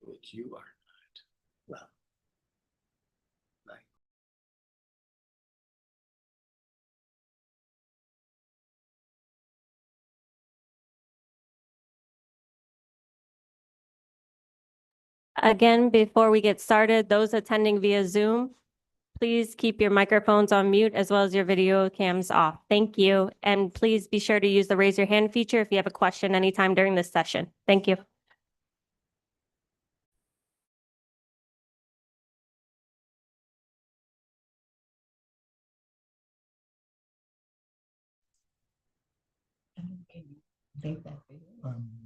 Which you are not. Well. Right. Again, before we get started, those attending via Zoom, please keep your microphones on mute as well as your video cams off. Thank you. And please be sure to use the raise your hand feature if you have a question anytime during this session. Thank you.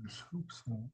This hoops won't.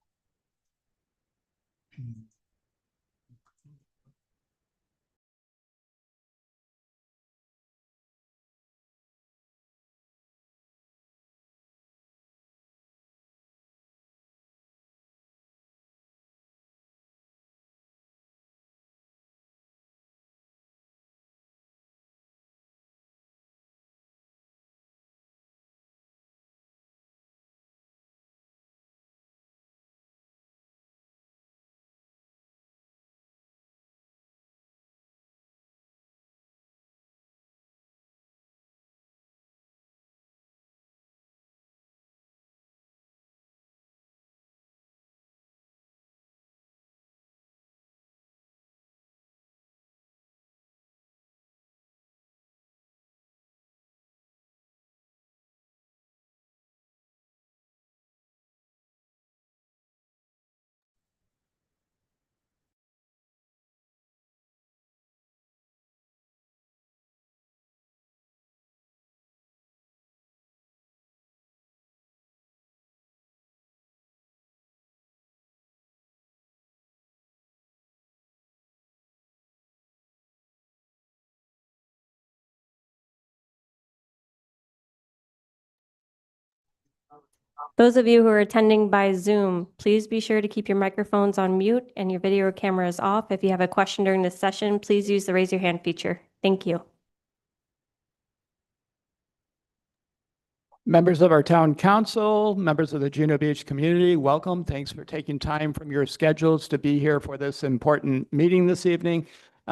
Those of you who are attending by Zoom, please be sure to keep your microphones on mute and your video cameras off. If you have a question during this session, please use the raise your hand feature. Thank you. Members of our town council, members of the Juno Beach community, welcome. Thanks for taking time from your schedules to be here for this important meeting this evening.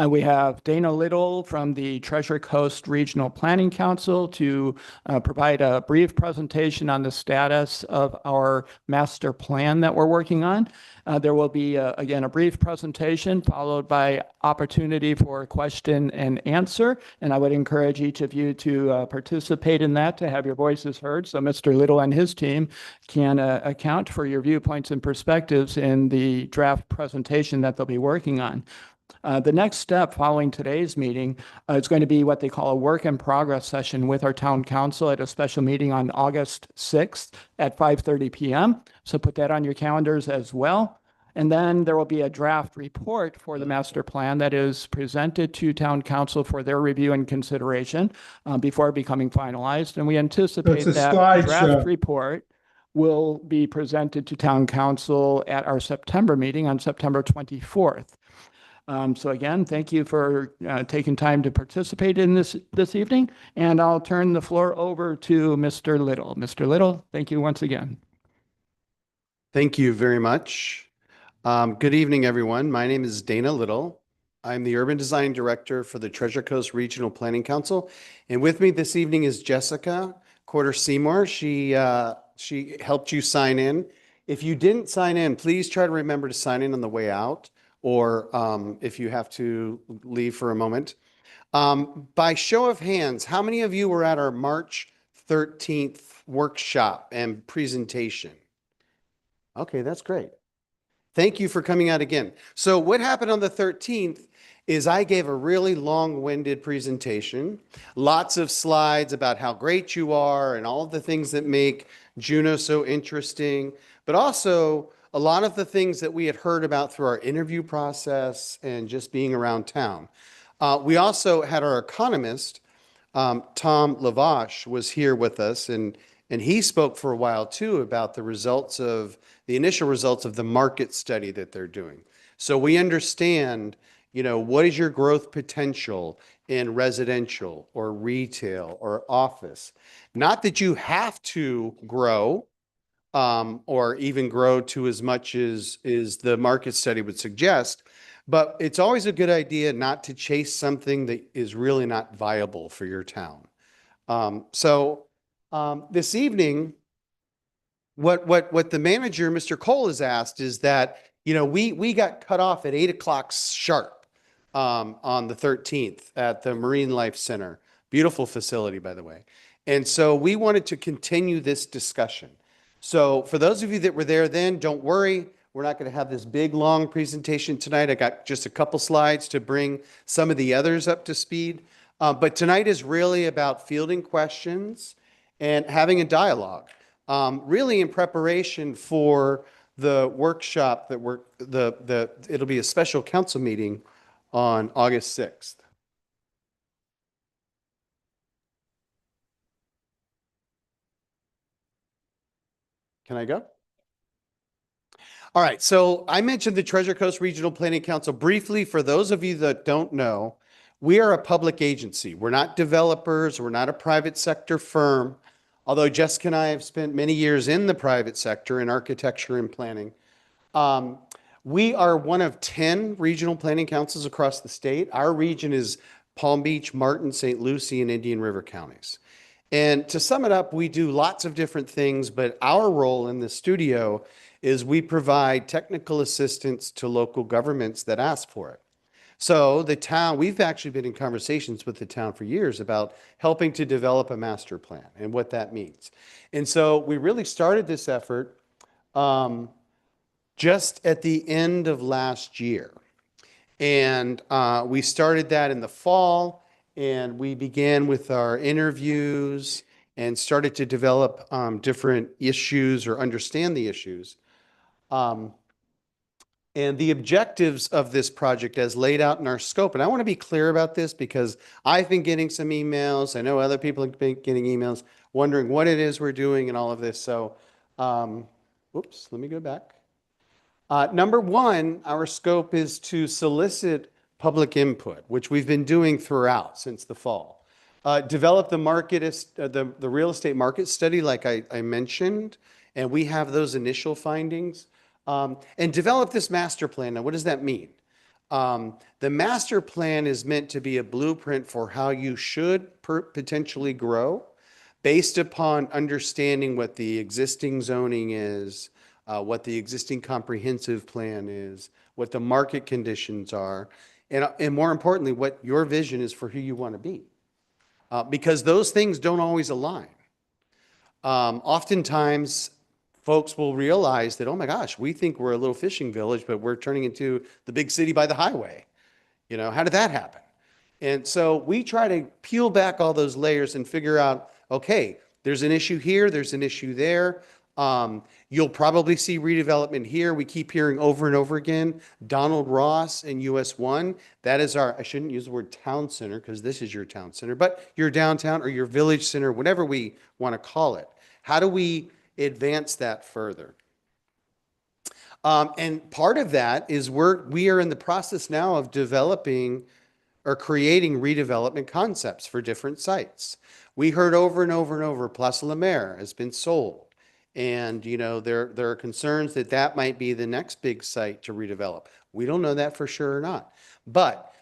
We have Dana Little from the Treasure Coast Regional Planning Council to provide a brief presentation on the status of our master plan that we're working on. There will be, again, a brief presentation followed by opportunity for question and answer. And I would encourage each of you to participate in that, to have your voices heard. So Mr. Little and his team can account for your viewpoints and perspectives in the draft presentation that they'll be working on. The next step following today's meeting is going to be what they call a work in progress session with our town council at a special meeting on August 6th at 5:30 p.m. So put that on your calendars as well. And then there will be a draft report for the master plan that is presented to town council for their review and consideration before becoming finalized. And we anticipate that draft report will be presented to town council at our September meeting on September 24th. So again, thank you for taking time to participate in this evening, and I'll turn the floor over to Mr. Little. Mr. Little, thank you once again. Thank you very much. Good evening, everyone. My name is Dana Little. I'm the Urban Design Director for the Treasure Coast Regional Planning Council, and with me this evening is Jessica Corder Seymour. She helped you sign in. If you didn't sign in, please try to remember to sign in on the way out, or if you have to leave for a moment. By show of hands, how many of you were at our March 13th workshop and presentation? Okay, that's great. Thank you for coming out again. So what happened on the 13th is I gave a really long-winded presentation, lots of slides about how great you are and all of the things that make Juno so interesting, but also a lot of the things that we had heard about through our interview process and just being around town. We also had our economist, Tom Lavash, was here with us, and And he spoke for a while too about the initial results of the market study that they're doing. So we understand, what is your growth potential in residential or retail or office? Not that you have to grow, or even grow to as much as the market study would suggest, but it's always a good idea not to chase something that is really not viable for your town. This evening, what the manager, Mr. Cole, has asked is that, we got cut off at 8 o'clock sharp on the 13th at the Marine Life Center. Beautiful facility, by the way. And so we wanted to continue this discussion. So for those of you that were there then, don't worry. We're not going to have this big, long presentation tonight. I got just a couple slides to bring some of the others up to speed. But tonight is really about fielding questions and having a dialogue, really in preparation for the workshop that it'll be a special council meeting on August 6th. Can I go? All right, so I mentioned the Treasure Coast Regional Planning Council briefly. For those of you that don't know, we are a public agency. We're not developers. We're not a private sector firm. Although Jessica and I have spent many years in the private sector in architecture and planning. We are one of 10 regional planning councils across the state. Our region is Palm Beach, Martin, St. Lucie, and Indian River counties. And to sum it up, we do lots of different things, but our role in the studio is we provide technical assistance to local governments that ask for it. So the town, we've actually been in conversations with the town for years about helping to develop a master plan and what that means. And so we really started this effort just at the end of last year. And we started that in the fall, and we began with our interviews and started to develop different issues or understand the issues. And the objectives of this project as laid out in our scope, and I want to be clear about this because I've been getting some emails. I know other people have been getting emails wondering what it is we're doing and all of this. So, oops, let me go back. Number one, our scope is to solicit public input, which we've been doing throughout since the fall. Develop the the real estate market study, like I mentioned, and we have those initial findings. And develop this master plan. Now, what does that mean? The master plan is meant to be a blueprint for how you should potentially grow based upon understanding what the existing zoning is, what the existing comprehensive plan is, what the market conditions are, and more importantly, what your vision is for who you want to be. Because those things don't always align. Oftentimes, folks will realize that, oh my gosh, we think we're a little fishing village, but we're turning into the big city by the highway. How did that happen? And so we try to peel back all those layers and figure out, okay, there's an issue here, there's an issue there. You'll probably see redevelopment here. We keep hearing over and over again, Donald Ross and US 1. That is I shouldn't use the word town center because this is your town center, but your downtown or your village center, whatever we want to call it. How do we advance that further? And part of that is we are in the process now of developing or creating redevelopment concepts for different sites. We heard over and over and over, Place La Mer has been sold. And, there are concerns that might be the next big site to redevelop. We don't know that for sure or not. But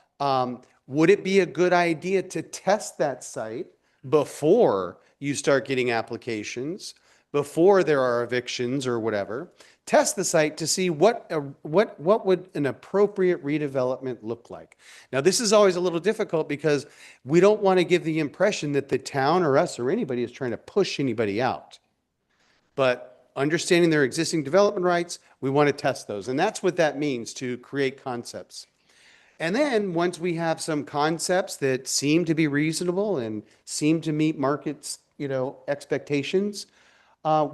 would it be a good idea to test that site before you start getting applications, before there are evictions or whatever? Test the site to see what would an appropriate redevelopment look like. Now, this is always a little difficult because we don't want to give the impression that the town or us or anybody is trying to push anybody out. But understanding their existing development rights, we want to test those. And that's what that means, to create concepts. And then once we have some concepts that seem to be reasonable and seem to meet markets, expectations,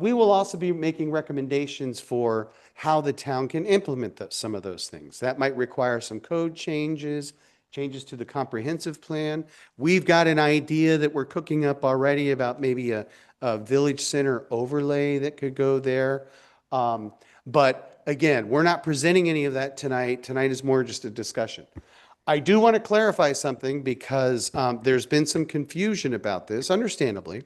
we will also be making recommendations for how the town can implement some of those things. That might require some code changes to the comprehensive plan. We've got an idea that we're cooking up already about maybe a a village center overlay that could go there. But again, we're not presenting any of that tonight. Tonight is more just a discussion. I do want to clarify something because there's been some confusion about this, understandably.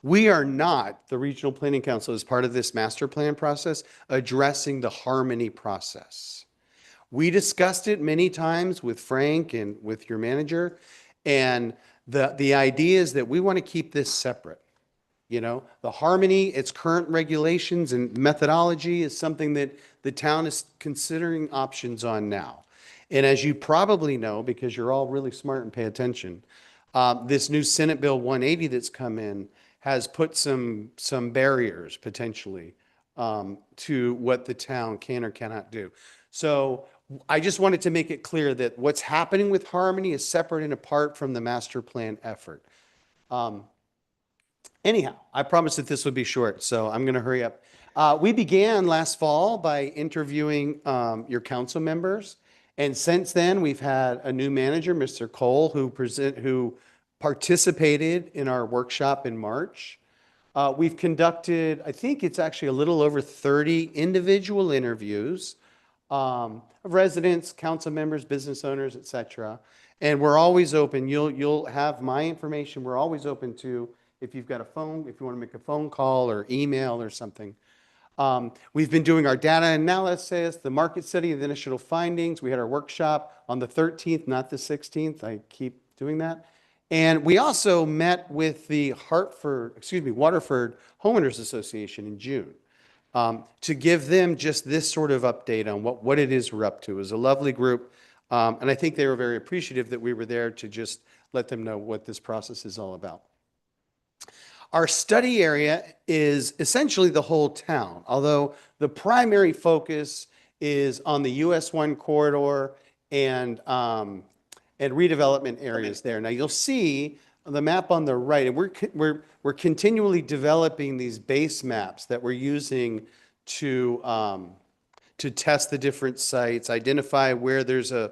We are not, the Regional Planning Council, as part of this master plan process, addressing the Harmony process. We discussed it many times with Frank and with your manager, and the idea is that we want to keep this separate. You know, the Harmony, its current regulations and methodology is something that the town is considering options on now. And as you probably know, because you're all really smart and pay attention, this new Senate Bill 180 that's come in has put some barriers potentially to what the town can or cannot do. So I just wanted to make it clear that what's happening with Harmony is separate and apart from the master plan effort. Anyhow, I promised that this would be short, so I'm going to hurry up. We began last fall by interviewing your council members, and since then we've had a new manager, Mr. Cole, who participated in our workshop in March. We've conducted, I think it's actually a little over 30 individual interviews of residents, council members, business owners, et cetera. And we're always open. You'll have my information. We're always open to, if you've got a phone, if you want to make a phone call or email or something. We've been doing our data analysis, the market study, the initial findings. We had our workshop on the 13th, not the 16th. I keep doing that. And we also met with the Waterford Homeowners Association in June to give them just this sort of update on what it is we're up to. It was a lovely group. And I think they were very appreciative that we were there to just let them know what this process is all about. Our study area is essentially the whole town, although the primary focus is on the US 1 corridor and redevelopment areas there. Now you'll see the map on the right, and we're continually developing these base maps that we're using to test the different sites, identify where there's a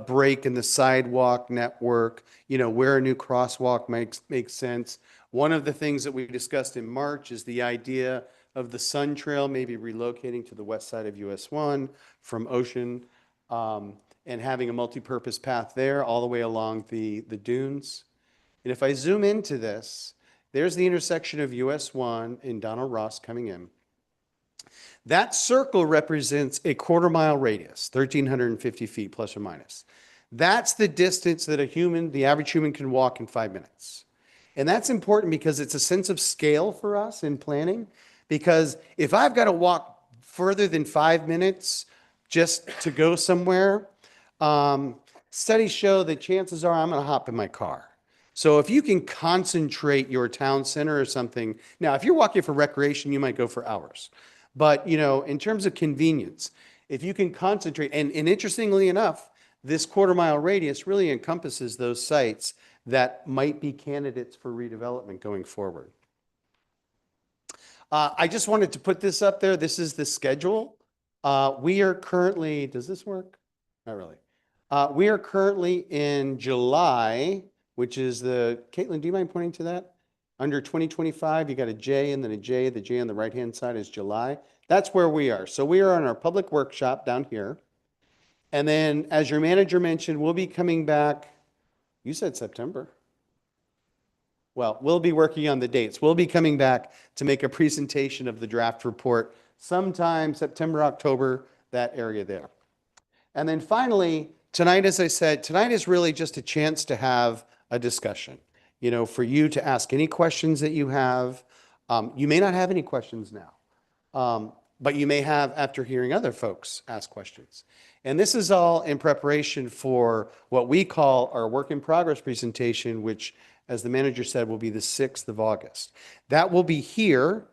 break in the sidewalk network, you know, where a new crosswalk makes sense. One of the things that we discussed in March is the idea of the Sun Trail maybe relocating to the west side of US 1 from Ocean and having a multi-purpose path there all the way along the dunes. And if I zoom into this, there's the intersection of US 1 and Donald Ross coming in. That circle represents a quarter-mile radius, 1,350 feet plus or minus. That's the distance that the average human can walk in 5 minutes. And that's important because it's a sense of scale for us in planning. Because if I've got to walk further than 5 minutes just to go somewhere, studies show that chances are I'm going to hop in my car. So if you can concentrate your town center or something, now if you're walking for recreation, you might go for hours. But, you know, in terms of convenience, if you can concentrate, and interestingly enough, this quarter-mile radius really encompasses those sites that might be candidates for redevelopment going forward. I just wanted to put this up there. This is the schedule. We are currently, does this work? Not really. We are currently in July, which is Caitlin, do you mind pointing to that? Under 2025, you got a J and then a J. The J on the right-hand side is July. That's where we are. So we are on our public workshop down here. And then, as your manager mentioned, we'll be coming back. You said September. Well, we'll be working on the dates. We'll be coming back to make a presentation of the draft report sometime September, October, that area there. And then finally, tonight, as I said, tonight is really just a chance to have a discussion. You know, for you to ask any questions that you have. You may not have any questions now, but you may have after hearing other folks ask questions. And this is all in preparation for what we call our work in progress presentation, which, as the manager said, will be the 6th of August. That will be here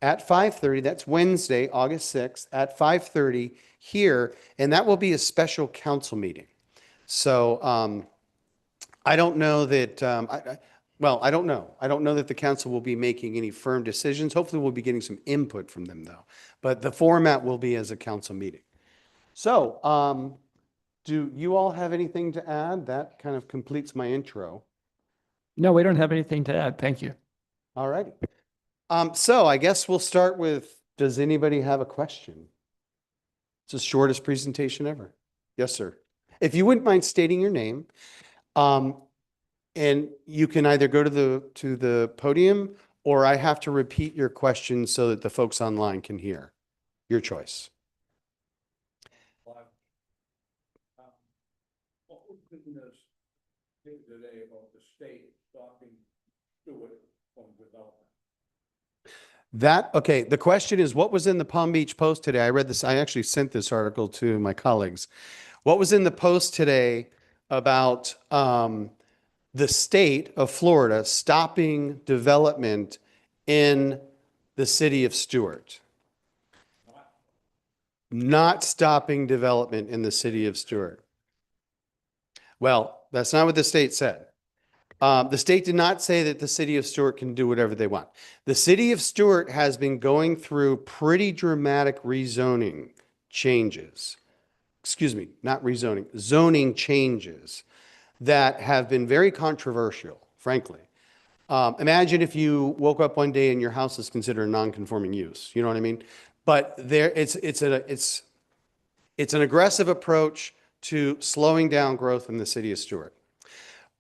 at 5:30. That's Wednesday, August 6th at 5:30 here. And that will be a special council meeting. So I don't know that, I don't know. I don't know that the council will be making any firm decisions. Hopefully we'll be getting some input from them though. But the format will be as a council meeting. So do you all have anything to add? That kind of completes my intro. No, we don't have anything to add. Thank you. All righty. So I guess we'll start with, does anybody have a question? It's the shortest presentation ever. Yes, sir. If you wouldn't mind stating your name, and you can either go to the podium, or I have to repeat your question so that the folks online can hear. Your choice. What was in this thing today about the state stopping Stewart from development? Okay, the question is, what was in the Palm Beach Post today? I read this, I actually sent this article to my colleagues. What was in the Post today about the state of Florida stopping development in the city of Stewart? Not stopping development in the city of Stewart. Well, that's not what the state said. The state did not say that the city of Stewart can do whatever they want. The city of Stewart has been going through pretty dramatic rezoning changes. Excuse me, not rezoning, zoning changes that have been very controversial, frankly. Imagine if you woke up one day and your house is considered a non-conforming use. You know what I mean? But it's an aggressive approach to slowing down growth in the city of Stewart.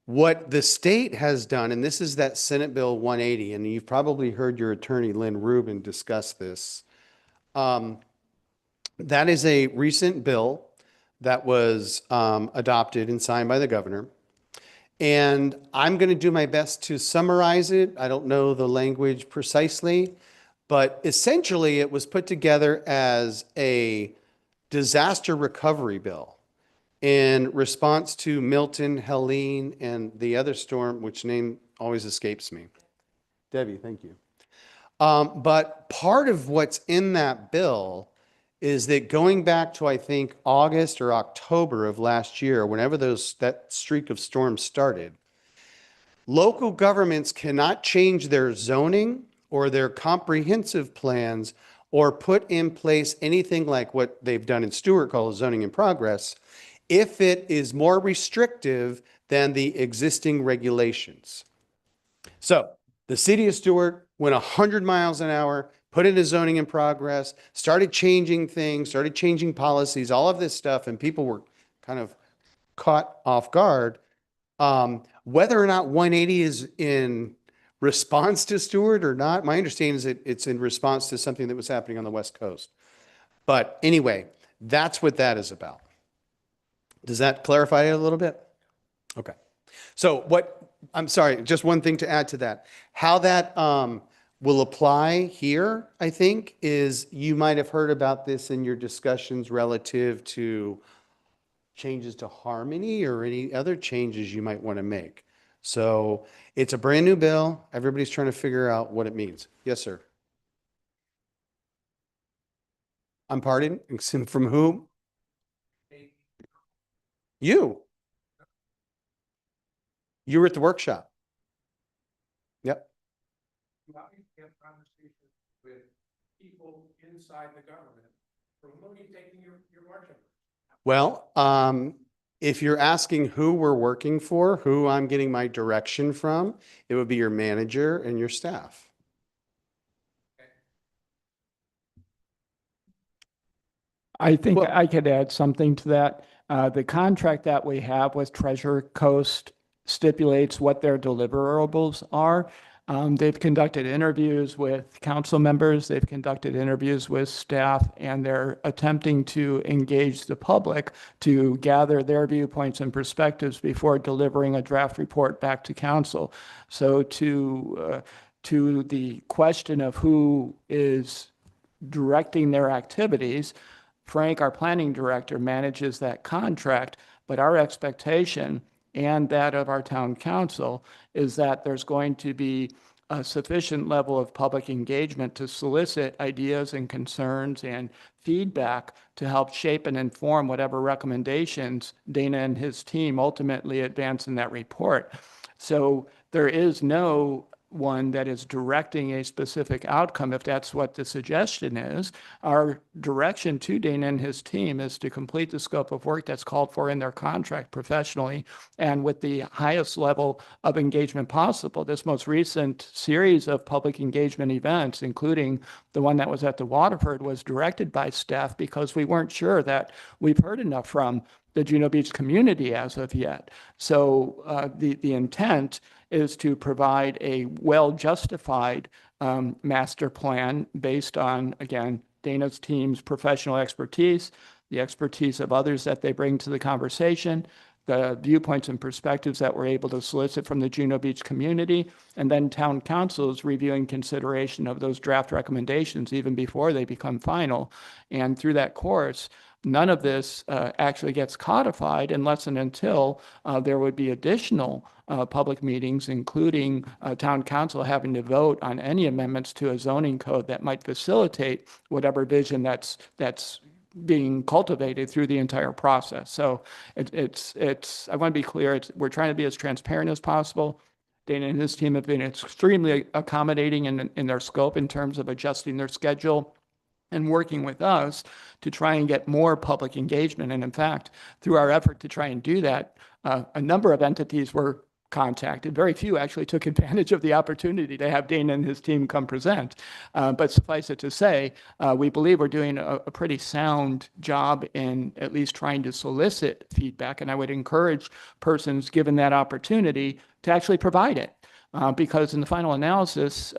What the state has done, and this is that Senate Bill 180, and you've probably heard your attorney, Lynn Rubin, discuss this. That is a recent bill that was adopted and signed by the governor. And I'm going to do my best to summarize it. I don't know the language precisely, but essentially it was put together as a disaster recovery bill in response to Milton, Helene, and the other storm, which name always escapes me. Debbie, thank you. But part of what's in that bill is that going back to, I think, August or October of last year, whenever that streak of storms started, local governments cannot change their zoning or their comprehensive plans or put in place anything like what they've done in Stewart called zoning in progress if it is more restrictive than the existing regulations. So the city of Stewart went 100 miles an hour, put in a zoning in progress, started changing things, started changing policies, all of this stuff, and people were kind of caught off guard. Whether or not 180 is in response to Stewart or not, my understanding is that it's in response to something that was happening on the West Coast. But anyway, that's what that is about. Does that clarify it a little bit? Okay. So I'm sorry, just one thing to add to that. How that will apply here, I think, is you might have heard about this in your discussions relative to changes to Harmony or any other changes you might want to make. So it's a brand new bill. Everybody's trying to figure out what it means. Yes, sir. I'm pardon? From whom? You. You were at the workshop. Yep. You obviously have conversations with people inside the government from whom you're taking your marching. Well, if you're asking who we're working for, who I'm getting my direction from, it would be your manager and your staff. I think Well- I could add something to that. The contract that we have with Treasure Coast stipulates what their deliverables are. They've conducted interviews with council members, they've conducted interviews with staff, and they're attempting to engage the public to gather their viewpoints and perspectives before delivering a draft report back to council. So to the question of who is directing their activities, Frank, our planning director, manages that contract, but our expectation and that of our town council is that there's going to be a sufficient level of public engagement to solicit ideas and concerns and feedback to help shape and inform whatever recommendations Dana and his team ultimately advance in that report. So there is no one that is directing a specific outcome, if that's what the suggestion is. Our direction to Dana and his team is to complete the scope of work that's called for in their contract professionally and with the highest level of engagement possible. This most recent series of public engagement events, including the one that was at the Waterford, was directed by staff because we weren't sure that we've heard enough from the Juno Beach community as of yet. So the intent is to provide a well-justified master plan based on, again, Dana's team's professional expertise, the expertise of others that they bring to the conversation, the viewpoints and perspectives that we're able to solicit from the Juno Beach community, and then town council's reviewing consideration of those draft recommendations even before they become final. And through that course, none of this actually gets codified unless and until there would be additional public meetings, including town council having to vote on any amendments to a zoning code that might facilitate whatever vision that's being cultivated through the entire process. So it's I want to be clear, we're trying to be as transparent as possible. Dana and his team have been extremely accommodating in their scope in terms of adjusting their schedule and working with us to try and get more public engagement. And in fact, through our effort to try and do that, a number of entities were contacted. Very few actually took advantage of the opportunity to have Dana and his team come present. But suffice it to say, we believe we're doing a pretty sound job in at least trying to solicit feedback. And I would encourage persons given that opportunity to actually provide it. Because in the final analysis,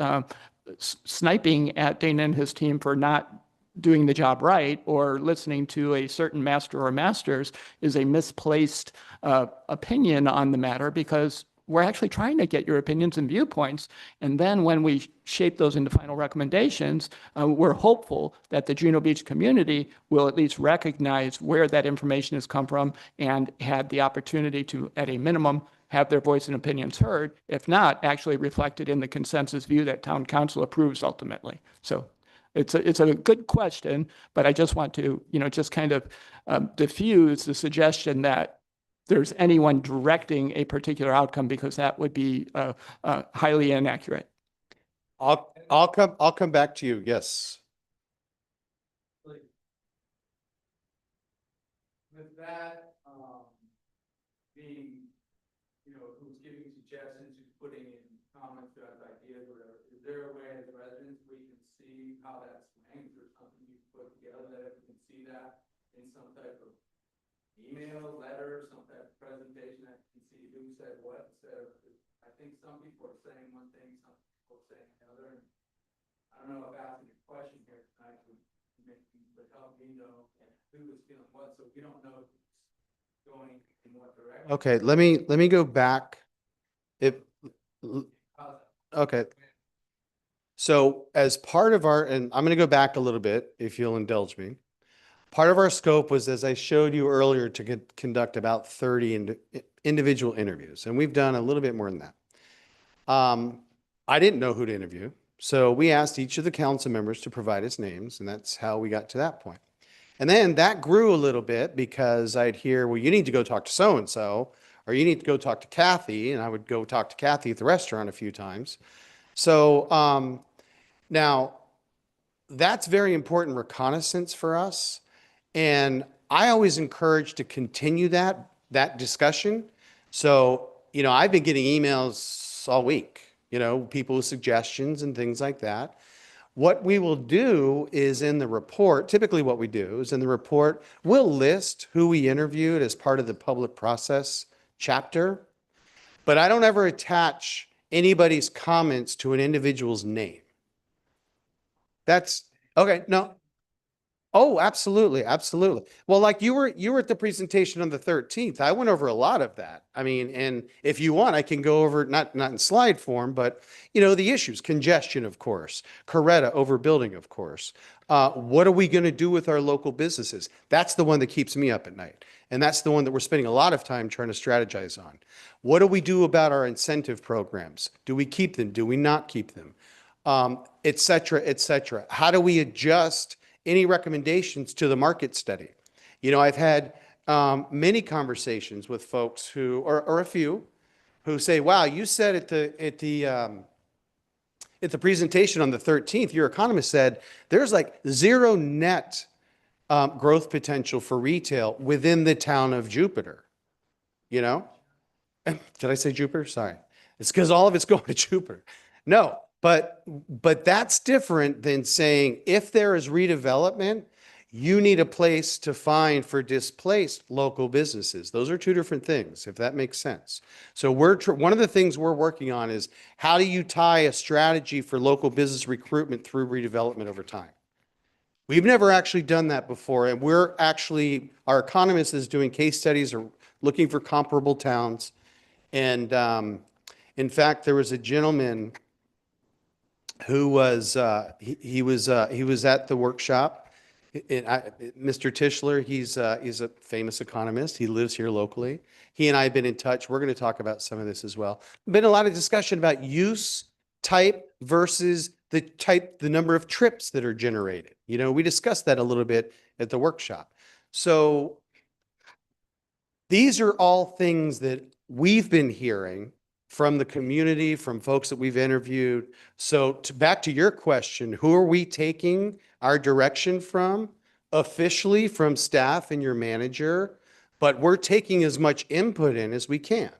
sniping at Dana and his team for not doing the job right or listening to a certain master or masters is a misplaced opinion on the matter, because we're actually trying to get your opinions and viewpoints. And then when we shape those into final recommendations, we're hopeful that the Juno Beach community will at least recognize where that information has come from and had the opportunity to, at a minimum, have their voice and opinions heard, if not actually reflected in the consensus view that town council approves ultimately. So it's a good question, but I just want to, just kind of diffuse the suggestion that there's anyone directing a particular outcome, because that would be highly inaccurate. I'll come back to you. Yes. With that being, who's giving suggestions, who's putting in comments or ideas, or whatever, is there a way as residents we can see how that's ranked, or something you put together that we can see that in some type of email, letter, some type of presentation that you can see who said what instead of, I think some people are saying one thing, some people are saying another. And I don't know if asking a question here tonight would help me know who was feeling what, so we don't know who's going in what direction. Okay, let me go back. Okay. So as part of our, and I'm going to go back a little bit if you'll indulge me. Part of our scope was, as I showed you earlier, to conduct about 30 individual interviews, and we've done a little bit more than that. I didn't know who to interview, so we asked each of the council members to provide us names, and that's how we got to that point. And then that grew a little bit because I'd hear, well, you need to go talk to so-and-so, or you need to go talk to Kathy, and I would go talk to Kathy at the restaurant a few times. So now that's very important reconnaissance for us. And I always encourage to continue that discussion. So, I've been getting emails all week, people with suggestions and things like that. What we will do is in the report, typically what we do is in the report, we'll list who we interviewed as part of the public process chapter, but I don't ever attach anybody's comments to an individual's name. That's okay. No. Oh, absolutely. Absolutely. Well, like you were at the presentation on the 13th. I went over a lot of that. I mean, and if you want, I can go over, not in slide form, but the issues, congestion, of course, Coretta overbuilding, of course. What are we going to do with our local businesses? That's the one that keeps me up at night. And that's the one that we're spending a lot of time trying to strategize on. What do we do about our incentive programs? Do we keep them? Do we not keep them? Et cetera, et cetera. How do we adjust any recommendations to the market study? I've had many conversations with folks who, or a few, who say, wow, you said at the at the presentation on the 13th, your economist said there's like zero net growth potential for retail within the town of Jupiter. You know? Did I say Jupiter? Sorry. It's because all of it's going to Jupiter. No, but that's different than saying if there is redevelopment, you need a place to find for displaced local businesses. Those are two different things, if that makes sense. So one of the things we're working on is how do you tie a strategy for local business recruitment through redevelopment over time? We've never actually done that before, and our economist is doing case studies or looking for comparable towns. And in fact, there was a gentleman who was he was at the workshop. Mr. Tischler, he's a famous economist. He lives here locally. He and I have been in touch. We're going to talk about some of this as well. Been a lot of discussion about use type versus the number of trips that are generated. You know, we discussed that a little bit at the workshop. So these are all things that we've been hearing from the community, from folks that we've interviewed. So back to your question, who are we taking our direction from? Officially from staff and your manager, but we're taking as much input in as we can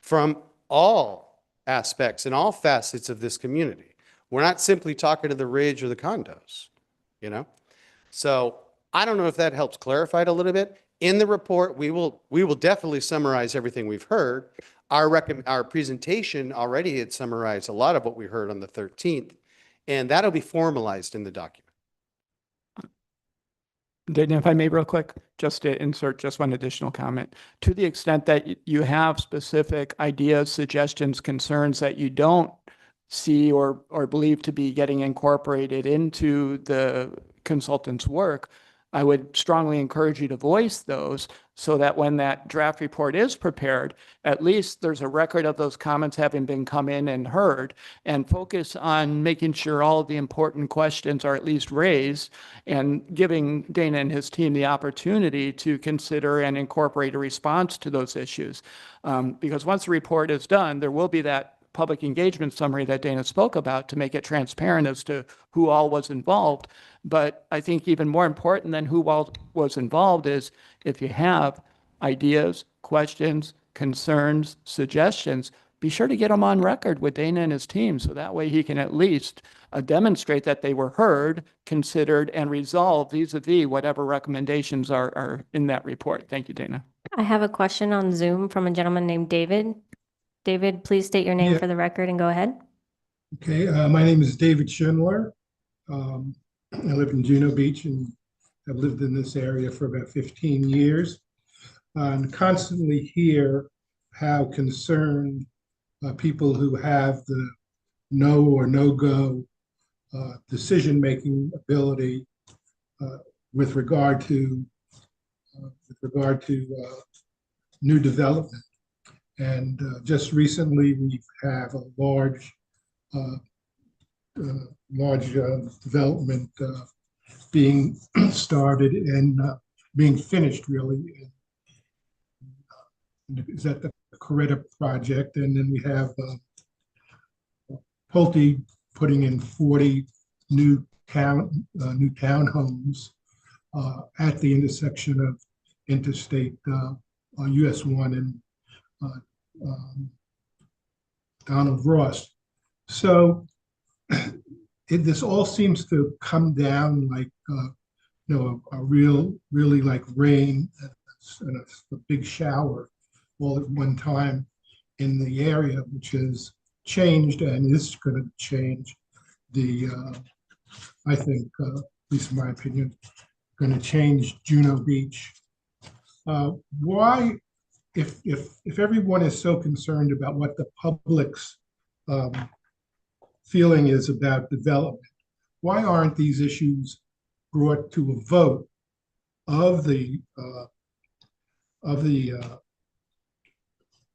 from all aspects and all facets of this community. We're not simply talking to the Ridge or the condos, you know? So I don't know if that helps clarify it a little bit. In the report, we will definitely summarize everything we've heard. Our presentation already had summarized a lot of what we heard on the 13th, and that'll be formalized in the document. Dana, if I may real quick, just to insert just one additional comment. To the extent that you have specific ideas, suggestions, concerns that you don't see or believe to be getting incorporated into the consultant's work, I would strongly encourage you to voice those so that when that draft report is prepared, at least there's a record of those comments having been come in and heard, and focus on making sure all of the important questions are at least raised and giving Dana and his team the opportunity to consider and incorporate a response to those issues. Because once the report is done, there will be that public engagement summary that Dana spoke about to make it transparent as to who all was involved. But I think even more important than who all was involved is if you have ideas, questions, concerns, suggestions, be sure to get them on record with Dana and his team. So that way he can at least demonstrate that they were heard, considered, and resolved vis-a-vis whatever recommendations are in that report. Thank you, Dana. I have a question on Zoom from a gentleman named David. David, please state your name Yeah. for the record and go ahead. Okay, my name is David Schindler. I live in Juno Beach and I've lived in this area for about 15 years. And constantly hear how concerned people who have the no or no-go decision-making ability with regard to new development. And just recently, we have a large development being started and being finished, really. Is that the Coretta project? And then we have Pulte putting in 40 new townhomes at the intersection of Interstate US 1 and Donald Ross. So this all seems to come down like really like rain and a big shower all at one time in the area, which has changed and is going to change the I think at least in my opinion going to change Juno Beach. Why, if everyone is so concerned about what the public's feeling is about development, why aren't these issues brought to a vote of the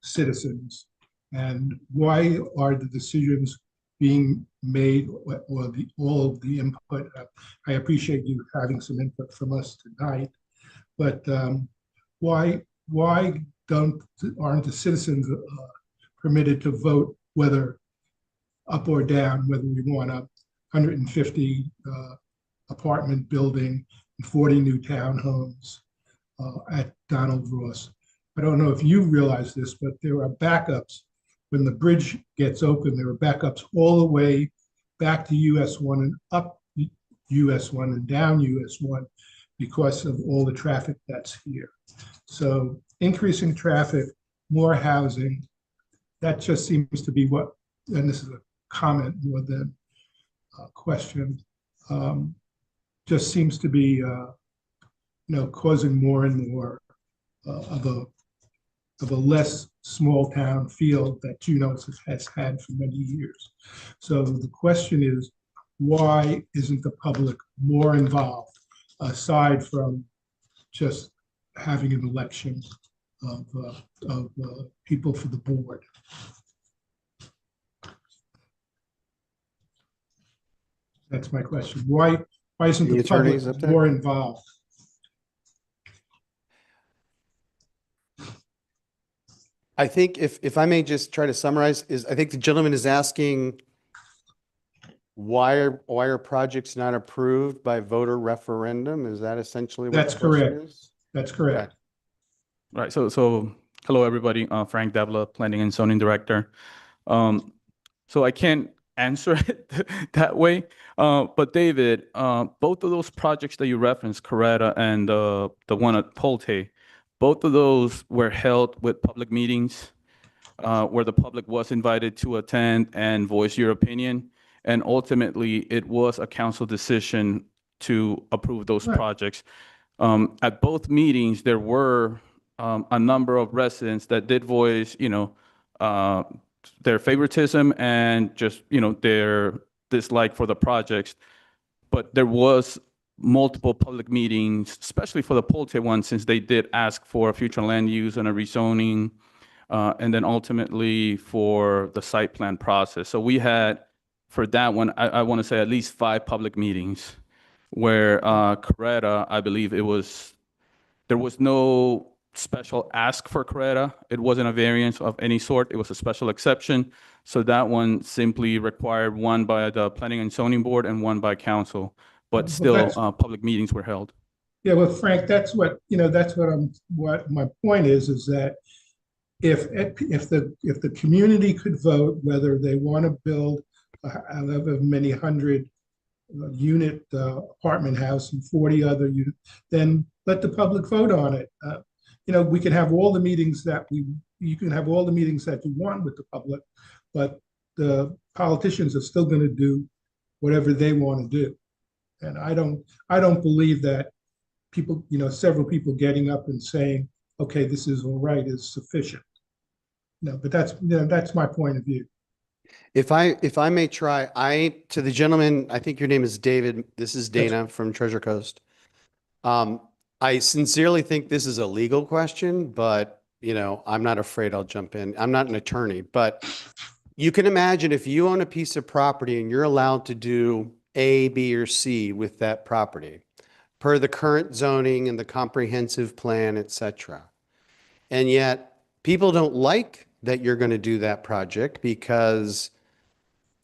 citizens, and why are the decisions being made or all of the input? I appreciate you having some input from us tonight, but why aren't the citizens permitted to vote whether up or down, whether we want a 150 apartment building and 40 new townhomes at Donald Ross. I don't know if you realize this, but there are backups. When the bridge gets open, there are backups all the way back to US 1 and up US 1 and down US 1 because of all the traffic that's here. So increasing traffic, more housing, that just seems to be what, and this is a comment more than a question, just seems to be causing more and more of a less small town feel that Juneau has had for many years. So the question is, why isn't the public more involved aside from just having an election of people for the board? That's my question. Why isn't The the public attorneys up there? more involved? I think if I may just try to summarize, I think the gentleman is asking why are projects not approved by voter referendum? Is that essentially what That's the question correct. is? That's correct. Right. So hello, everybody. Frank Davila, Planning and Zoning Director. So I can't answer it that way. But David, both of those projects that you referenced, Coretta and the one at Polte, both of those were held with public meetings where the public was invited to attend and voice your opinion. And ultimately, it was a council decision to approve those Right. projects. At both meetings, there were a number of residents that did voice, their favoritism and just, their dislike for the projects. But there was multiple public meetings, especially for the Polte one, since they did ask for a future land use and a rezoning, and then ultimately for the site plan process. So we had, for that one, I want to say at least 5 public meetings where Coretta, I believe there was no special ask for Coretta. It wasn't a variance of any sort. It was a special exception. So that one simply required one by the Planning and Zoning Board and one by council, but Well, still that's- public meetings were held. Yeah, well, Frank, that's what my point is that if the community could vote whether they want to build however many hundred unit apartment house and 40 other units, then let the public vote on it. We can have all the meetings you can have all the meetings that you want with the public, but the politicians are still going to do whatever they want to do. And I don't believe that people, several people getting up and saying, okay, this is all right, is sufficient. No, but that's my point of view. If I may try, to the gentleman, I think your name is David. This is Dana from Treasure Coast. I sincerely think this is a legal question, but I'm not afraid I'll jump in. I'm not an attorney, but you can imagine if you own a piece of property and you're allowed to do A, B, or C with that property per the current zoning and the comprehensive plan, et cetera. And yet people don't like that you're going to do that project because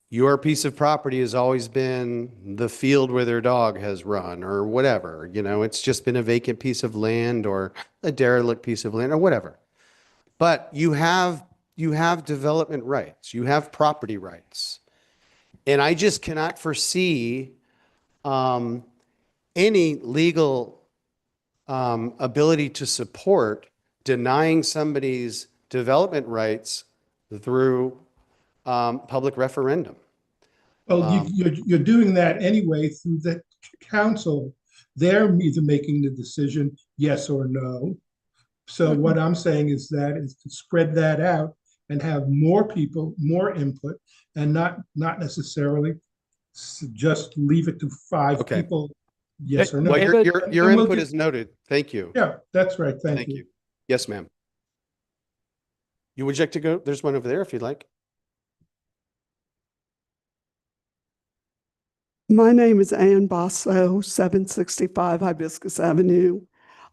your piece of property has always been the field where their dog has run or whatever. It's just been a vacant piece of land or a derelict piece of land or whatever. But you have development rights. You have property rights. And I just cannot foresee any legal ability to support denying somebody's development rights through public referendum. Well, you're doing that anyway through the council. They're either making the decision, yes or no. So what I'm saying is to spread that out and have more people, more input, and not necessarily just leave it to 5 Okay. people, yes or no. Well, your And we'll input just- is noted. Thank you. Yeah, that's right. Thank Thank you. you. Yes, ma'am. Would you like to go? There's one over there if you'd like. My name is Ann Basso, 765 Hibiscus Avenue.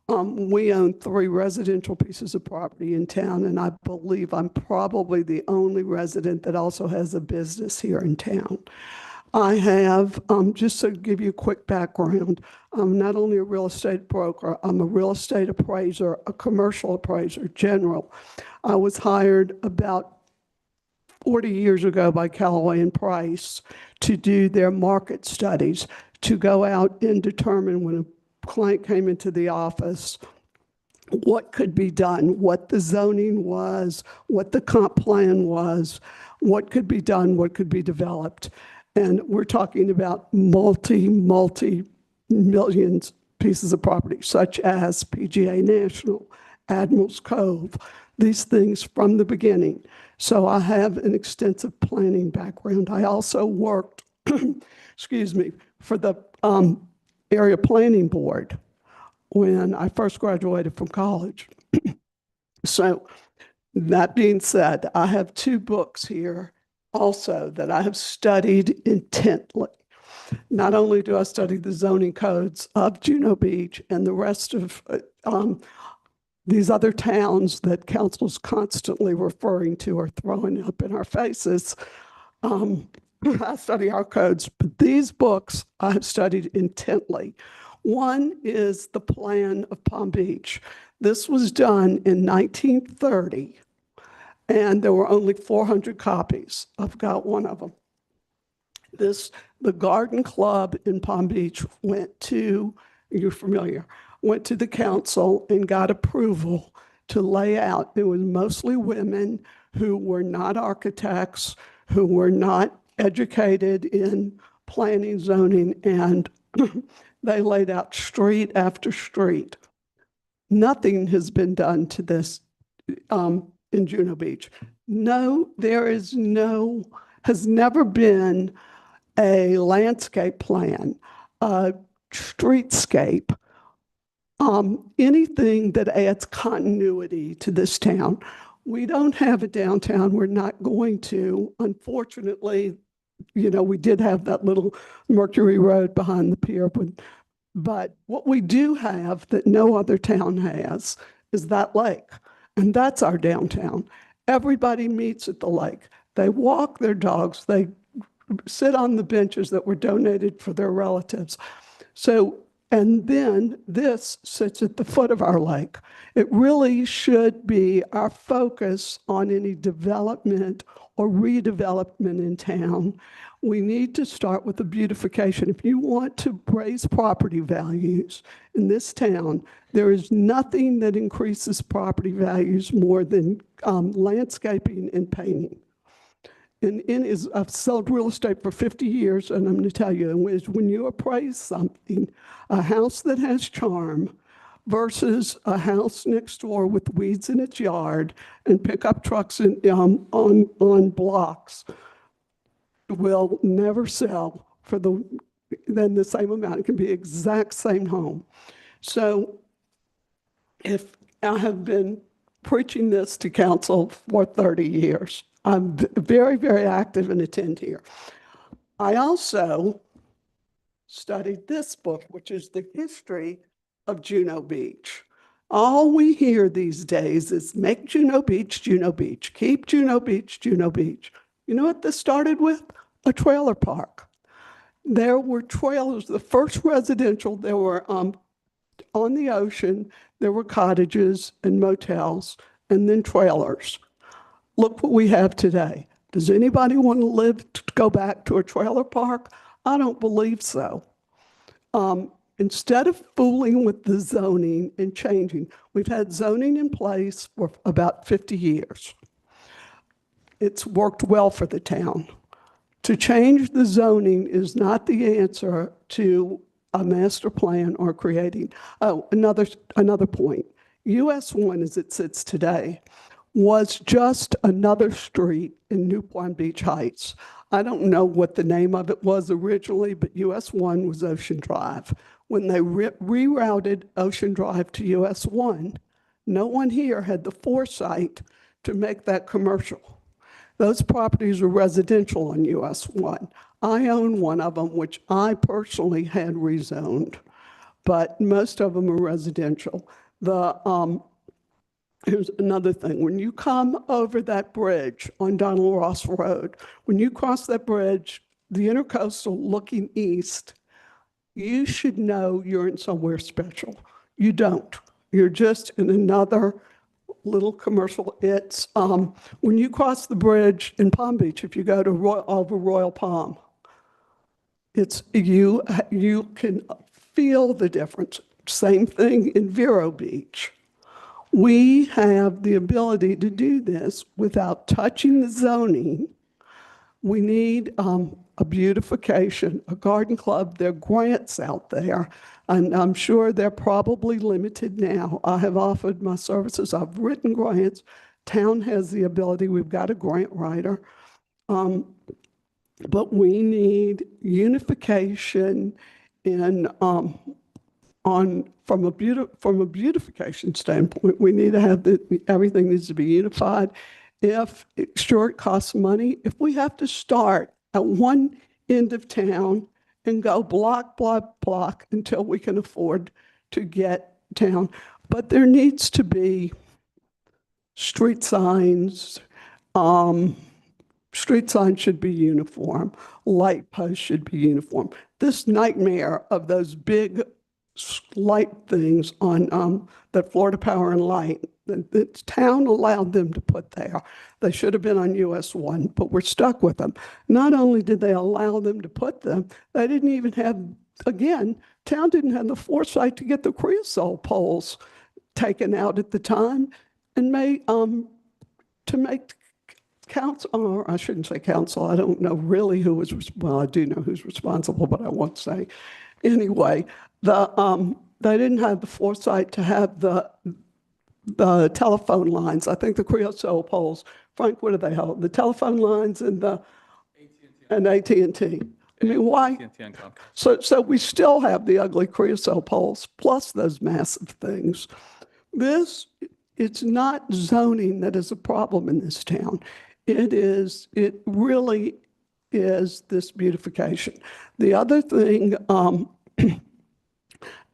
We own 3 residential pieces of property in town, and I believe I'm probably the only resident that also has a business here in town. I have, just to give you a quick background, I'm not only a real estate broker, I'm a real estate appraiser, a commercial appraiser, general. I was hired about 40 years ago by Callaway and Price to do their market studies, to go out and determine when a client came into the office, what could be done, what the zoning was, what the comp plan was, what could be done, what could be developed. And we're talking about multi-millions pieces of property, such as PGA National, Admirals Cove, these things from the beginning. So I have an extensive planning background. I also worked, excuse me, for the area planning board when I first graduated from college. So that being said, I have 2 books here also that I have studied intently. Not only do I study the zoning codes of Juno Beach and the rest of these other towns that council's constantly referring to or throwing up in our faces, I study our codes, but these books I have studied intently. One is the Plan of Palm Beach. This was done in 1930. And there were only 400 copies. I've got one of them. The Garden Club in Palm Beach went to, you're familiar, went to the council and got approval to lay out. It was mostly women who were not architects, who were not educated in planning, zoning, and they laid out street after street. Nothing has been done to this in Juno Beach. No, has never been a landscape plan, a streetscape, anything that adds continuity to this town. We don't have a downtown. We're not going to. Unfortunately, we did have that little Mercury Road behind the pier, but what we do have that no other town has is that lake. And that's our downtown. Everybody meets at the lake. They walk their dogs. They sit on the benches that were donated for their relatives. So, and then this sits at the foot of our lake. It really should be our focus on any development or redevelopment in town. We need to start with the beautification. If you want to raise property values in this town, there is nothing that increases property values more than landscaping and painting. And I've sold real estate for 50 years, and I'm going to tell you, when you appraise something, a house that has charm versus a house next door with weeds in its yard and pickup trucks on blocks will never sell for then the same amount. It can be exact same home. So if I have been preaching this to council for 30 years, I'm very, very active and attend here. I also studied this book, which is the history of Juno Beach. All we hear these days is make Juno Beach, Juno Beach, keep Juno Beach, Juno Beach. You know what this started with? A trailer park. There were trailers, the first residential, there were on the ocean, there were cottages and motels, and then trailers. Look what we have today. Does anybody want to go back to a trailer park? I don't believe so. Instead of fooling with the zoning and changing, we've had zoning in place for about 50 years. It's worked well for the town. To change the zoning is not the answer to a master plan or creating. Oh, another point. US 1, as it sits today, was just another street in New Palm Beach Heights. I don't know what the name of it was originally, but US 1 was Ocean Drive. When they rerouted Ocean Drive to US 1, no one here had the foresight to make that commercial. Those properties are residential on US 1. I own one of them, which I personally had rezoned. but most of them are residential. Here's another thing. When you come over that bridge on Donald Ross Road, when you cross that bridge, the intercoastal looking east, you should know you're in somewhere special. You don't. You're just in another little commercial. It's when you cross the bridge in Palm Beach, if you go to over Royal Palm, it's you can feel the difference. Same thing in Vero Beach. We have the ability to do this without touching the zoning. We need a beautification, a garden club. There are grants out there, and I'm sure they're probably limited now. I have offered my services. I've written grants. Town has the ability. We've got a grant writer. But we need unification in from a beautification standpoint. We need to have everything needs to be unified. Sure, it costs money. If we have to start at one end of town and go block, block, block until we can afford to get town. But there needs to be street signs. Street signs should be uniform. Light posts should be uniform. This nightmare of those big light things on that Florida Power and Light, the town allowed them to put there. They should have been on US 1, but we're stuck with them. Not only did they allow them to put them, they didn't even have, again, town didn't have the foresight to get the creosote poles taken out at the time and to make council, or I shouldn't say council, I don't know really who was, well, I do know who's responsible, but I won't say. Anyway, they didn't have the foresight to have the telephone lines. I think the creosote poles, Frank, what do they hold? The telephone lines and the AT&T. I mean, why? So we still have the ugly creosote poles plus those massive things. It's not zoning that is a problem in this town. It really is this beautification. The other thing,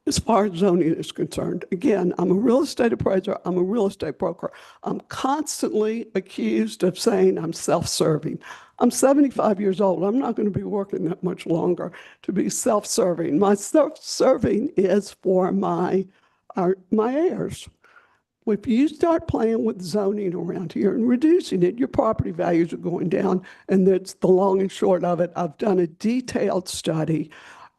as far as zoning is concerned, again, I'm a real estate appraiser, I'm a real estate broker. I'm constantly accused of saying I'm self-serving. I'm 75 years old. I'm not going to be working that much longer to be self-serving. My self-serving is for my heirs. If you start playing with zoning around here and reducing it, your property values are going down, and that's the long and short of it. I've done a detailed study.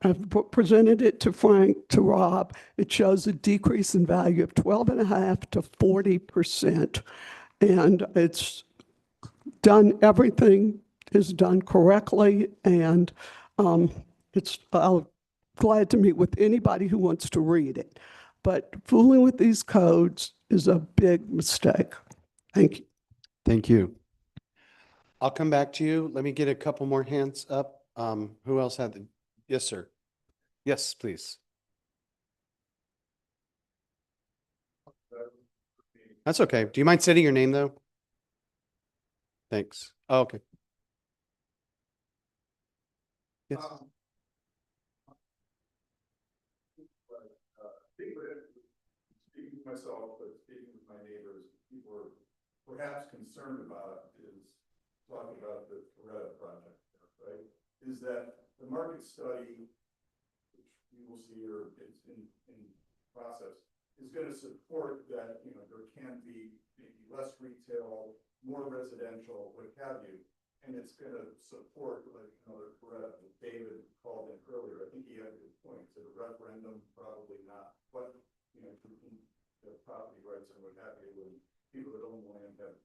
I've presented it to Frank, to Rob. It shows a decrease in value of 12.5% to 40%. And it's done, everything is done correctly. And I'm glad to meet with anybody who wants to read it. But fooling with these codes is a big mistake. Thank you. Thank you. I'll come back to you. Let me get a couple more hands up. Who else had the, yes, sir. Yes, please. That's okay. Do you mind stating your name though? Thanks. Oh, okay. Yes. Speaking to myself, but speaking with my neighbors, people are perhaps concerned about is talking about the Coretta project, right? Is that the market study, which we will see or it's in process, is going to support that, you know, there can be maybe less retail, more residential, what have you. And it's going to support, like another Coretta that David called in earlier. I think he had a good point. So the referendum, probably not. But, you know, the property rights and what have you, when people that own land have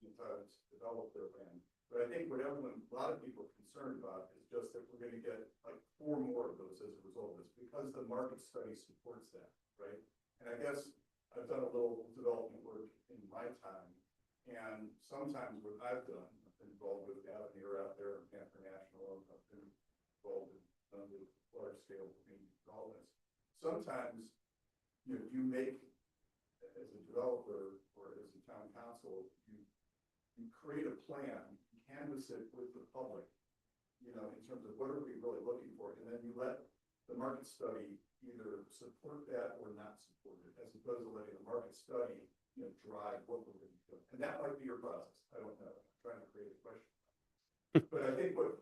entitled to develop their land. But I think what a lot of people are concerned about is just that we're going to get like 4 more of those as a result of this, because the market study supports that, right? And I guess I've done a little development work in my time, and sometimes what I've done, I've been involved with Avenir out there, Panther National, I've been involved in large scale community developments. Sometimes, you know, you make, as a developer or as a town council, you create a plan, you canvass it with the public, you know, in terms of what are we really looking for, and then you let the market study either support that or not support it, as opposed to letting the market study, drive what we're going to do. And that might be your process. I don't know. I'm trying to create a question. But I think what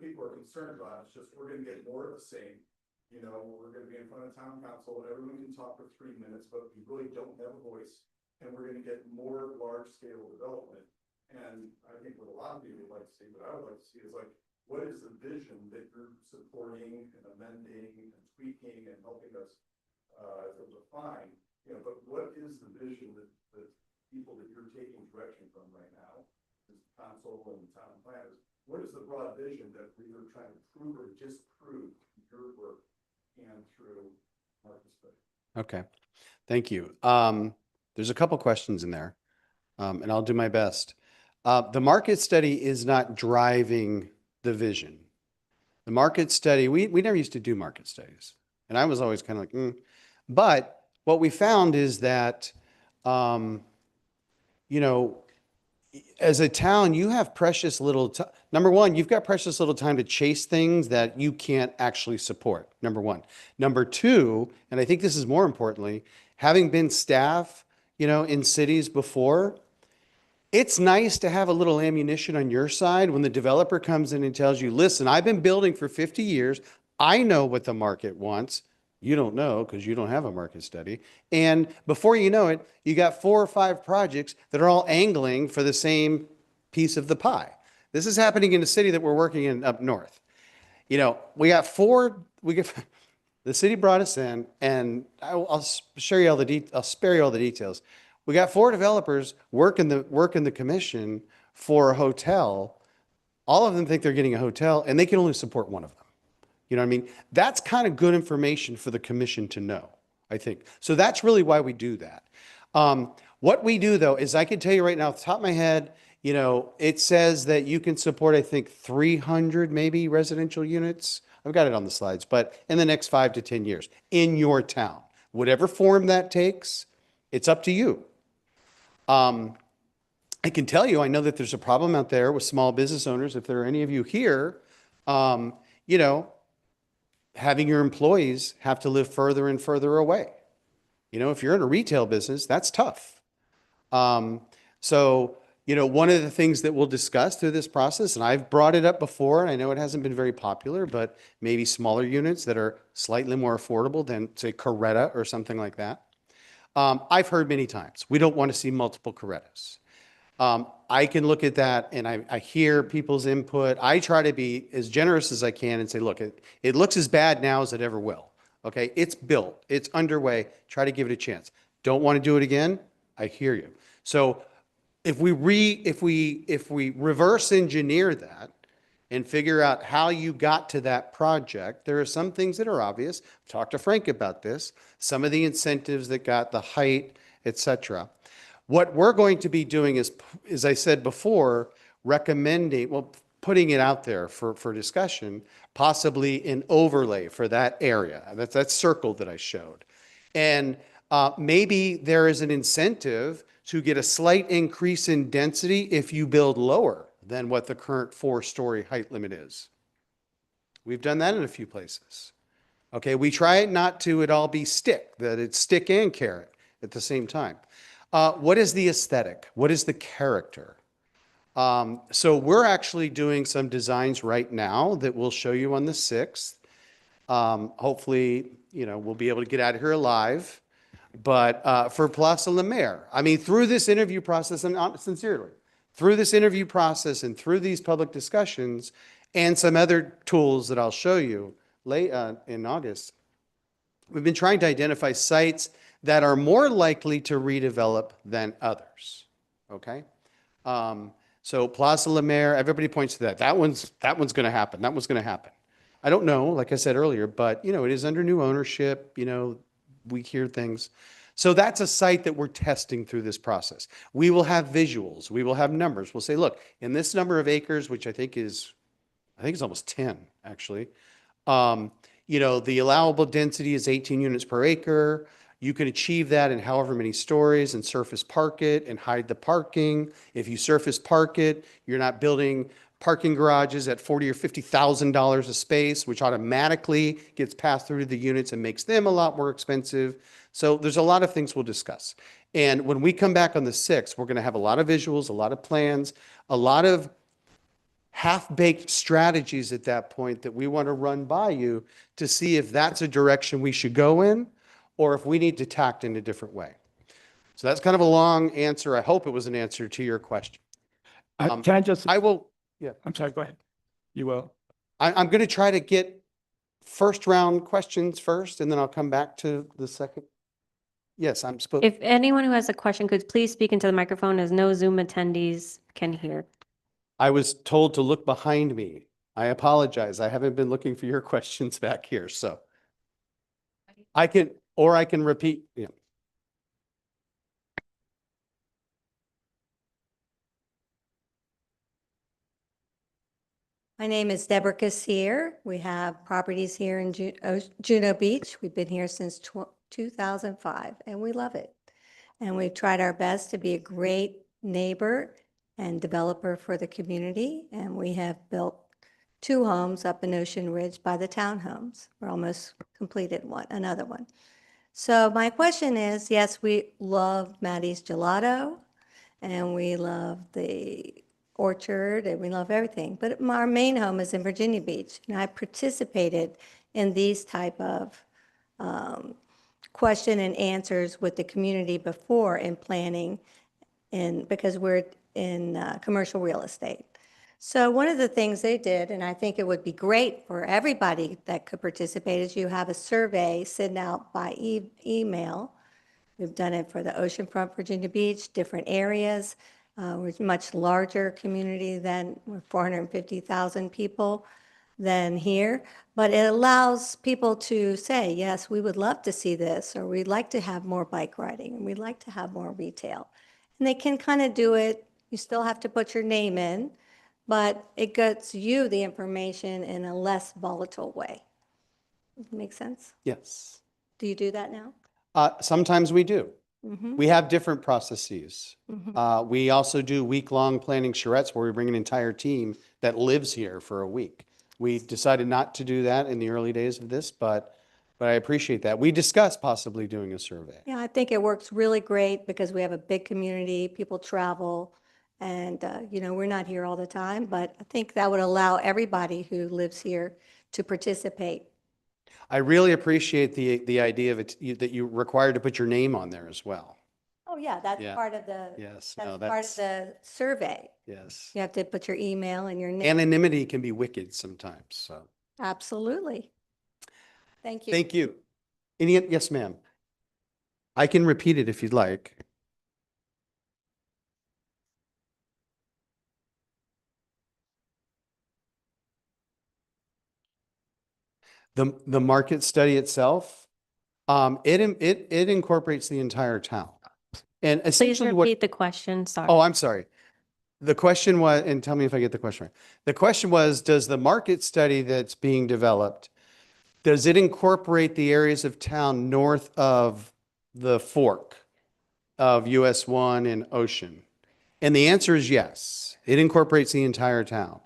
people are concerned about is just we're going to get more of the same. We're going to be in front of town council and everyone can talk for 3 minutes, but we really don't have a voice. And we're going to get more large scale development. And I think what a lot of people would like to see, what I would like to see is like, what is the vision that you're supporting and amending and tweaking and helping us to define? But what is the vision that people that you're taking direction from right now, as council and town planners, what is the broad vision that we are trying to prove or disprove your work and through market study? Okay, thank you. There's a couple questions in there, and I'll do my best. The market study is not driving the vision. The market study, we never used to do market studies, and I was always kind of like, But what we found is that, as a town, you have precious little time. Number one, you've got precious little time to chase things that you can't actually support. Number one. Number two, and I think this is more importantly, having been staff, in cities before, it's nice to have a little ammunition on your side when the developer comes in and tells you, listen, I've been building for 50 years. I know what the market wants. You don't know because you don't have a market study. And before you know it, you got 4 or 5 projects that are all angling for the same piece of the pie. This is happening in a city that we're working in up north. We got 4, the city brought us in, and I'll spare you all the details. We got 4 developers working the commission for a hotel. All of them think they're getting a hotel, and they can only support one of them. You know what I mean? That's kind of good information for the commission to know, I think. So that's really why we do that. What we do, though, is I can tell you right now, off the top of my head, it says that you can support, I think, 300 maybe residential units. I've got it on the slides, but in the next 5 to 10 years in your town, whatever form that takes, it's up to you. I can tell you, I know that there's a problem out there with small business owners. If there are any of you here, having your employees have to live further and further away. If you're in a retail business, that's tough. So, one of the things that we'll discuss through this process, and I've brought it up before, and I know it hasn't been very popular, but maybe smaller units that are slightly more affordable than, say, Coretta or something like that. I've heard many times, we don't want to see multiple Corettas. I can look at that and I hear people's input. I try to be as generous as I can and say, look, it looks as bad now as it ever will. Okay, it's built, it's underway. Try to give it a chance. Don't want to do it again? I hear you. So if we reverse engineer that and figure out how you got to that project, there are some things that are obvious. I've talked to Frank about this. Some of the incentives that got the height, etc. What we're going to be doing is, as I said before, putting it out there for discussion, possibly an overlay for that area. That's that circle that I showed. And maybe there is an incentive to get a slight increase in density if you build lower than what the current 4-story height limit is. We've done that in a few places. Okay, we try it not to all be stick, that it's stick and carrot at the same time. What is the aesthetic? What is the character? So we're actually doing some designs right now that we'll show you on the 6th. Hopefully, we'll be able to get out of here alive. But for Place La Mer, I mean, through this interview process, and sincerely, through this interview process and through these public discussions and some other tools that I'll show you late in August, we've been trying to identify sites that are more likely to redevelop than others. Okay. So Place La Mer, everybody points to that. That one's going to happen. That one's going to happen. I don't know, like I said earlier, but it is under new ownership. We hear things. So that's a site that we're testing through this process. We will have visuals. We will have numbers. We'll say, look, in this number of acres, which I think it's almost 10 actually. The allowable density is 18 units per acre. You can achieve that in however many stories and surface park it and hide the parking. If you surface park it, you're not building parking garages at $40,000 or $50,000 a space, which automatically gets passed through to the units and makes them a lot more expensive. So there's a lot of things we'll discuss. And when we come back on the 6th, we're going to have a lot of visuals, a lot of plans, a lot of half-baked strategies at that point that we want to run by you to see if that's a direction we should go in or if we need to tact in a different way. So that's kind of a long answer. I hope it was an answer to your question. Can I just, I will, I'm sorry, go ahead. You will. I'm going to try to get first round questions first, and then I'll come back to the second. Yes, I'm supposed. If anyone who has a question could please speak into the microphone as no Zoom attendees can hear. I was told to look behind me. I apologize. I haven't been looking for your questions back here, so. I can repeat, yeah. My name is Deborah Cassier. We have properties here in Juno Beach. We've been here since 2005, and we love it. And we've tried our best to be a great neighbor and developer for the community. And we have built 2 homes up in Ocean Ridge by the townhomes. We're almost completed another one. So my question is, yes, we love Maddie's Gelato, and we love the Orchard, and we love everything. But our main home is in Virginia Beach, and I participated in these type of question and answers with the community before in planning, and because we're in commercial real estate. So one of the things they did, and I think it would be great for everybody that could participate, is you have a survey sent out by email. We've done it for the oceanfront Virginia Beach, different areas. We're a much larger community than, we're 450,000 people than here. But it allows people to say, yes, we would love to see this, or we'd like to have more bike riding, and we'd like to have more retail. And they can kind of do it. You still have to put your name in, but it gets you the information in a less volatile way. Does it make sense? Yes. Do you do that now? Sometimes we do. Mm-hmm. We have different processes. Mm-hmm. We also do week-long planning charrettes where we bring an entire team that lives here for a week. We decided not to do that in the early days of this, but I appreciate that. We discussed possibly doing a survey. Yeah, I think it works really great because we have a big community, people travel, and, we're not here all the time, but I think that would allow everybody who lives here to participate. I really appreciate the idea of it, that you required to put your name on there as well. Oh, yeah, that's Yeah. part of the, Yes, that's no, part of the survey. yes. You have to put your email and your name. Anonymity can be wicked sometimes, so. Absolutely. Thank you. Thank you. Yes, ma'am. I can repeat it if you'd like. The market study itself, it incorporates the entire town. And Please essentially what, repeat the question, sorry. oh, I'm sorry. The question was, and tell me if I get the question right. The question was, does the market study that's being developed, does it incorporate the areas of town north of the fork of US 1 and Ocean? And the answer is yes. It incorporates the entire town.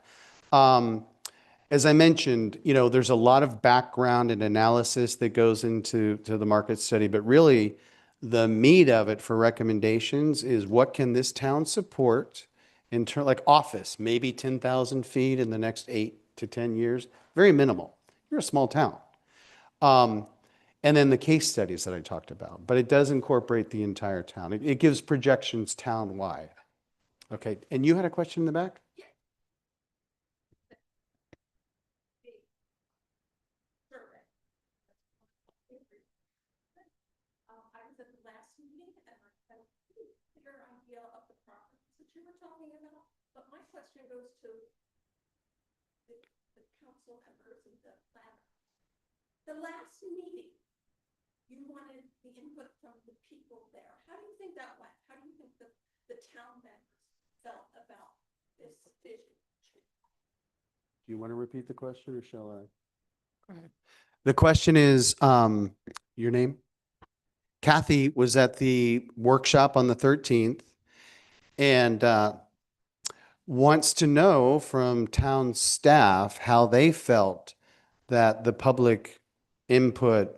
As I mentioned, there's a lot of background and analysis that goes into the market study, but really the meat of it for recommendations is what can this town support in turn, like office, maybe 10,000 feet in the next 8 to 10 years, very minimal. You're a small town. And then the case studies that I talked about, but it does incorporate the entire town. It gives projections town-wide. Okay, and you had a question in the back? I was at the last meeting and I had a pretty clear idea of the problems that you were talking about. But my question goes to the council members and the planner. The last meeting, you wanted the input from the people there. How do you think that went? How do you think the town members felt about this vision? Do you want to repeat the question or shall I? Go ahead. The question is, your name? Kathy was at the workshop on the 13th, and wants to know from town staff how they felt that the public input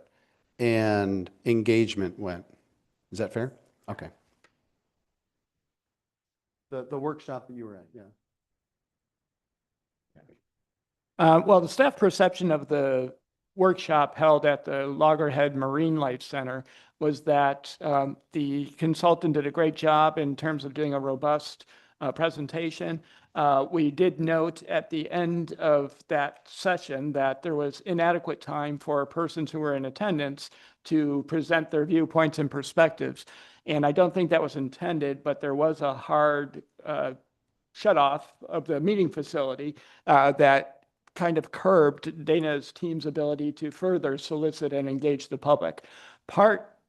and engagement went. Is that fair? Okay. The workshop that you were at, yeah. Well, the staff perception of the workshop held at the Loggerhead Marine Life Center was that the consultant did a great job in terms of doing a robust presentation. We did note at the end of that session that there was inadequate time for persons who were in attendance to present their viewpoints and perspectives. And I don't think that was intended, but there was a hard shut off of the meeting facility that kind of curbed Dana's team's ability to further solicit and engage the public.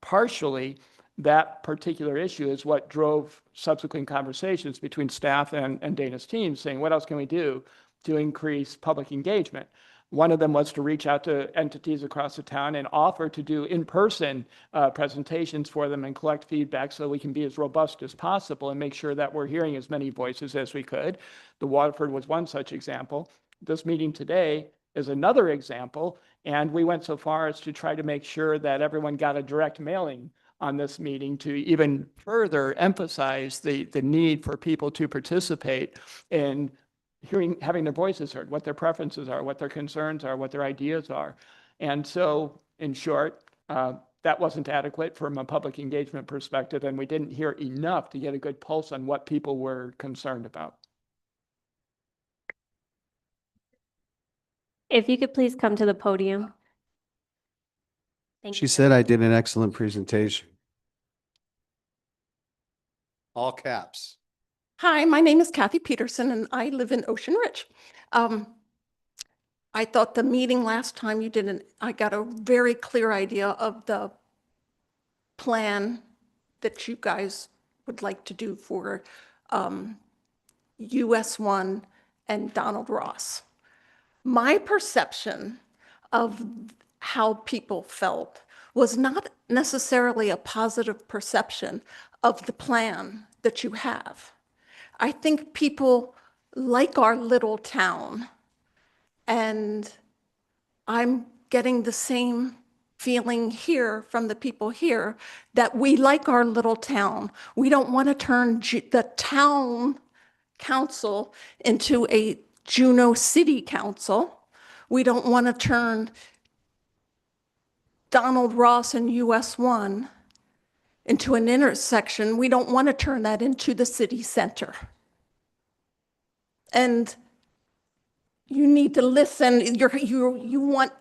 Partially, that particular issue is what drove subsequent conversations between staff and Dana's team, saying, what else can we do to increase public engagement? One of them was to reach out to entities across the town and offer to do in-person presentations for them and collect feedback so we can be as robust as possible and make sure that we're hearing as many voices as we could. The Waterford was one such example. This meeting today is another example, and we went so far as to try to make sure that everyone got a direct mailing on this meeting to even further emphasize the need for people to participate in having their voices heard, what their preferences are, what their concerns are, what their ideas are. And so, in short, that wasn't adequate from a public engagement perspective, and we didn't hear enough to get a good pulse on what people were concerned about. If you could please come to the podium. Thank She you. said I did an excellent presentation. All caps. Hi, my name is Kathy Peterson and I live in Ocean Ridge. I thought the meeting last time you did, I got a very clear idea of the plan that you guys would like to do for US 1 and Donald Ross. My perception of how people felt was not necessarily a positive perception of the plan that you have. I think people like our little town, and I'm getting the same feeling here from the people here that we like our little town. We don't want to turn the town council into a Juneau City Council. We don't want to turn Donald Ross and US 1 into an intersection. We don't want to turn that into the city center. And you need to listen. You want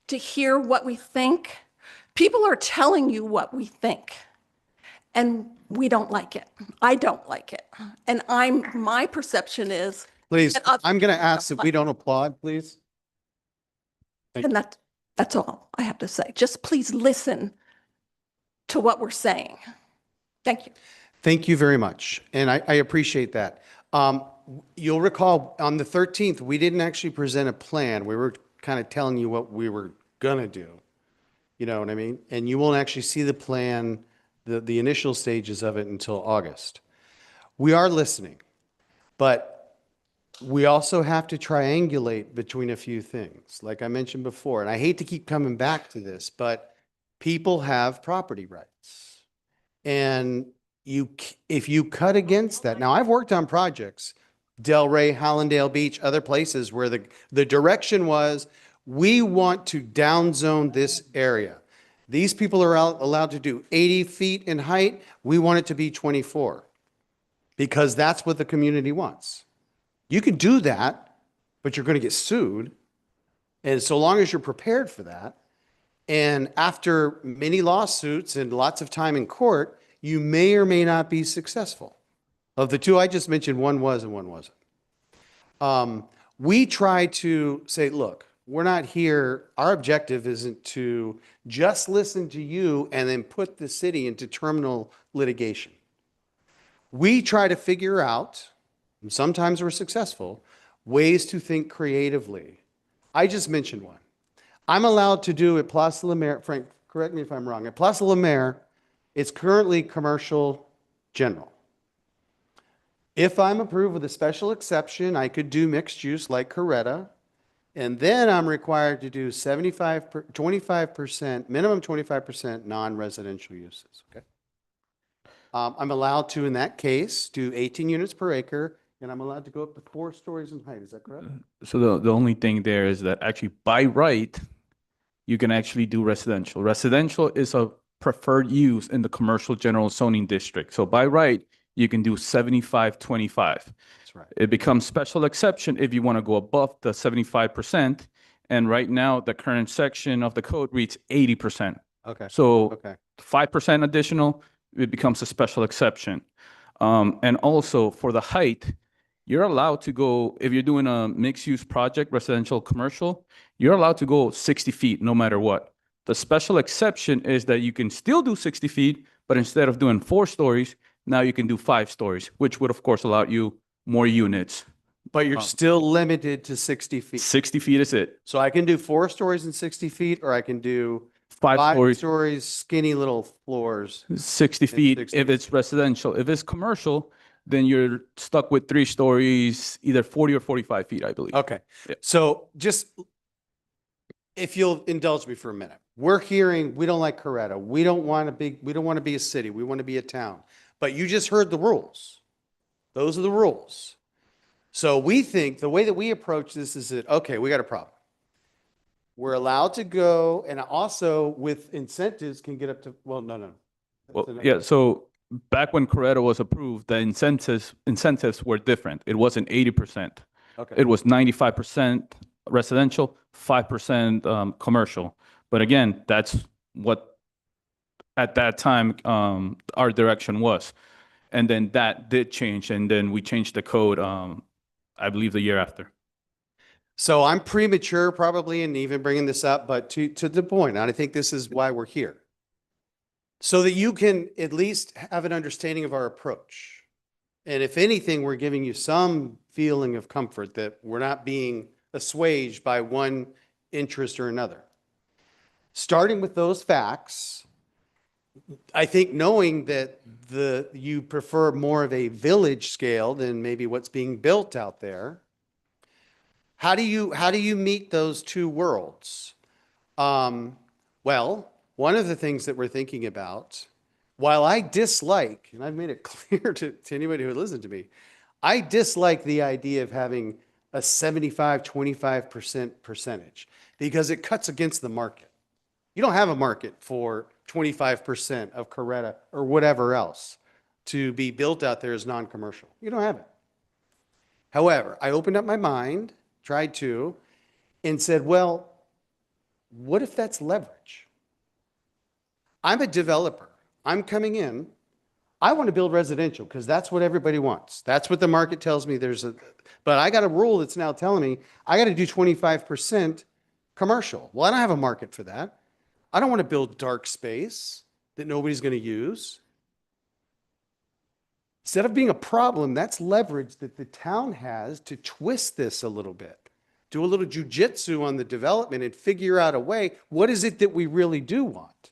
to hear what we think. People are telling you what we think, and we don't like it. I don't like it. And my perception is, Please, And others I'm going to ask don't if we like- don't applaud, please. Thank and that's all I have to say. Just please listen to what we're saying. Thank you. Thank you very much. And I appreciate that. You'll recall on the 13th, we didn't actually present a plan. We were kind of telling you what we were going to do. You know what I mean? And you won't actually see the plan, the initial stages of it until August. We are listening, but we also have to triangulate between a few things, like I mentioned before. And I hate to keep coming back to this, but people have property rights. And if you cut against that, now I've worked on projects, Delray, Hallandale Beach, other places where the direction was, we want to downzone this area. These people are allowed to do 80 feet in height. We want it to be 24 because that's what the community wants. You can do that, but you're going to get sued. And so long as you're prepared for that, and after many lawsuits and lots of time in court, you may or may not be successful. Of the two I just mentioned, one was and one wasn't. We try to say, look, we're not here. Our objective isn't to just listen to you and then put the city into terminal litigation. We try to figure out, and sometimes we're successful, ways to think creatively. I just mentioned one. I'm allowed to do at Place La Mer, Frank, correct me if I'm wrong, at Place La Mer, it's currently commercial general. If I'm approved with a special exception, I could do mixed use like Coretta. And then I'm required to do 25%, minimum 25% non-residential uses, okay? I'm allowed to, in that case, do 18 units per acre, and I'm allowed to go up to 4 stories in height, is that correct? So the only thing there is that actually by right, you can actually do residential. Residential is a preferred use in the commercial general zoning district. So by right, you can do 75-25. That's right. It becomes special exception if you want to go above the 75%. And right now, the current section of the code reads 80%. Okay, So okay. 5% additional, it becomes a special exception. And also for the height, you're allowed to go, if you're doing a mixed-use project, residential, commercial, you're allowed to go 60 feet no matter what. The special exception is that you can still do 60 feet, but instead of doing 4 stories, now you can do 5 stories, which would of course allow you more units. But you're still limited to 60 feet. 60 feet is it. So I can do 4 stories and 60 feet, or I can do 5 5 stories, stories, skinny little floors. 60 feet 60 if it's residential. If it's commercial, then you're stuck with 3 stories, either 40 or 45 feet, I believe. Okay, Yeah. so just, if you'll indulge me for a minute, we're hearing, we don't like Coretta. We don't want to be a city. We want to be a town. But you just heard the rules. Those are the rules. So we think the way that we approach this is that, okay, we got a problem. We're allowed to go, and also with incentives can get up to, well, no. Well, yeah, so back when Coretta was approved, the incentives were different. It wasn't 80%. Okay. It was 95% residential, 5% commercial. But again, that's what at that time our direction was. And then that did change, and then we changed the code, I believe the year after. So I'm premature probably in even bringing this up, but to the point, and I think this is why we're here. So that you can at least have an understanding of our approach. And if anything, we're giving you some feeling of comfort that we're not being assuaged by one interest or another. Starting with those facts, I think knowing that you prefer more of a village scale than maybe what's being built out there, how do you meet those two worlds? Well, one of the things that we're thinking about, while I dislike, and I've made it clear to anybody who listened to me, I dislike the idea of having a 75-25% percentage because it cuts against the market. You don't have a market for 25% of Coretta or whatever else to be built out there as non-commercial. You don't have it. However, I opened up my mind, tried to, and said, well, what if that's leverage? I'm a developer. I'm coming in. I want to build residential because that's what everybody wants. That's what the market tells me but I got a rule that's now telling me I got to do 25% commercial. Well, I don't have a market for that. I don't want to build dark space that nobody's going to use. Instead of being a problem, that's leverage that the town has to twist this a little bit, do a little jujitsu on the development and figure out a way, what is it that we really do want?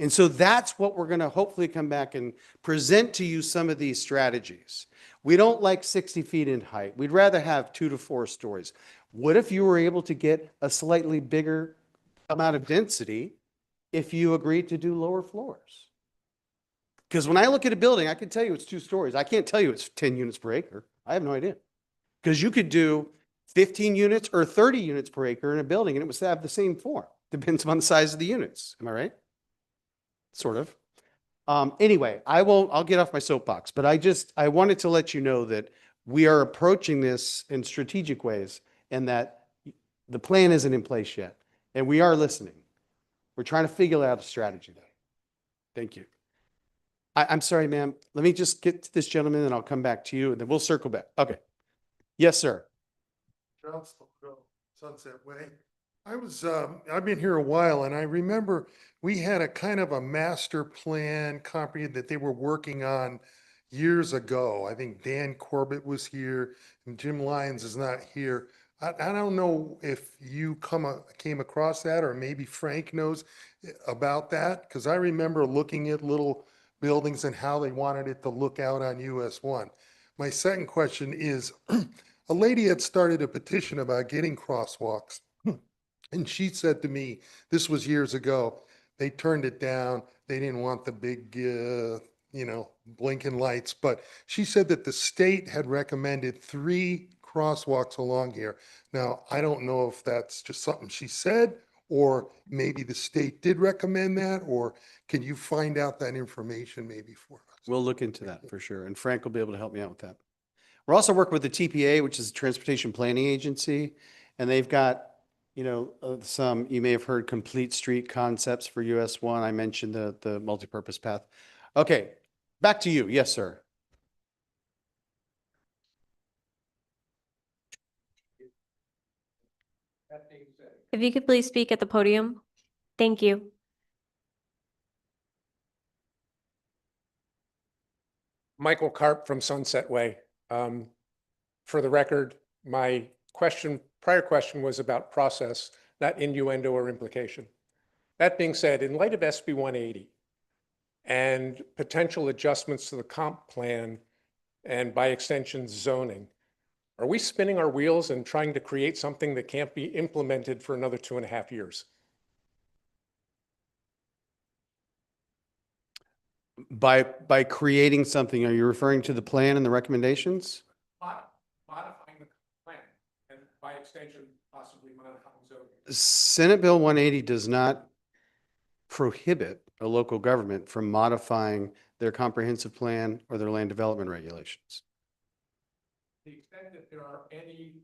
And so that's what we're going to hopefully come back and present to you some of these strategies. We don't like 60 feet in height. We'd rather have 2 to 4 stories. What if you were able to get a slightly bigger amount of density if you agreed to do lower floors? Because when I look at a building, I can tell you it's 2 stories. I can't tell you it's 10 units per acre. I have no idea. Because you could do 15 units or 30 units per acre in a building and it would have the same form. Depends on the size of the units. Am I right? Sort of. Anyway, I'll get off my soapbox, but I wanted to let you know that we are approaching this in strategic ways and that the plan isn't in place yet. And we are listening. We're trying to figure out a strategy though. Thank you. I'm sorry, ma'am. Let me just get to this gentleman and I'll come back to you and then we'll circle back. Okay. Yes, sir. Sunset Way. I've been here a while and I remember we had a kind of a master plan comprehensive that they were working on years ago. I think Dan Corbett was here and Jim Lyons is not here. I don't know if you came across that or maybe Frank knows about that because I remember looking at little buildings and how they wanted it to look out on US 1. My second question is, a lady had started a petition about getting crosswalks. And she said to me, this was years ago, they turned it down. They didn't want the big, blinking lights. But she said that the state had recommended 3 crosswalks along here. Now, I don't know if that's just something she said, or maybe the state did recommend that, or can you find out that information maybe for us? We'll look into that for sure. And Frank will be able to help me out with that. We're also working with the TPA, which is the Transportation Planning Agency, and they've got, some, you may have heard complete street concepts for US 1. I mentioned the multipurpose path. Okay, back to you. Yes, sir. If you could please speak at the podium. Thank you. Michael Karp from Sunset Way. For the record, my prior question was about process, not innuendo or implication. That being said, in light of SB 180 and potential adjustments to the comp plan and by extension zoning, are we spinning our wheels and trying to create something that can't be implemented for another 2.5 years? By creating something, are you referring to the plan and the recommendations? Modifying the plan and by extension, possibly modifying zoning. Senate Bill 180 does not prohibit a local government from modifying their comprehensive plan or their land development regulations. To the extent that there are any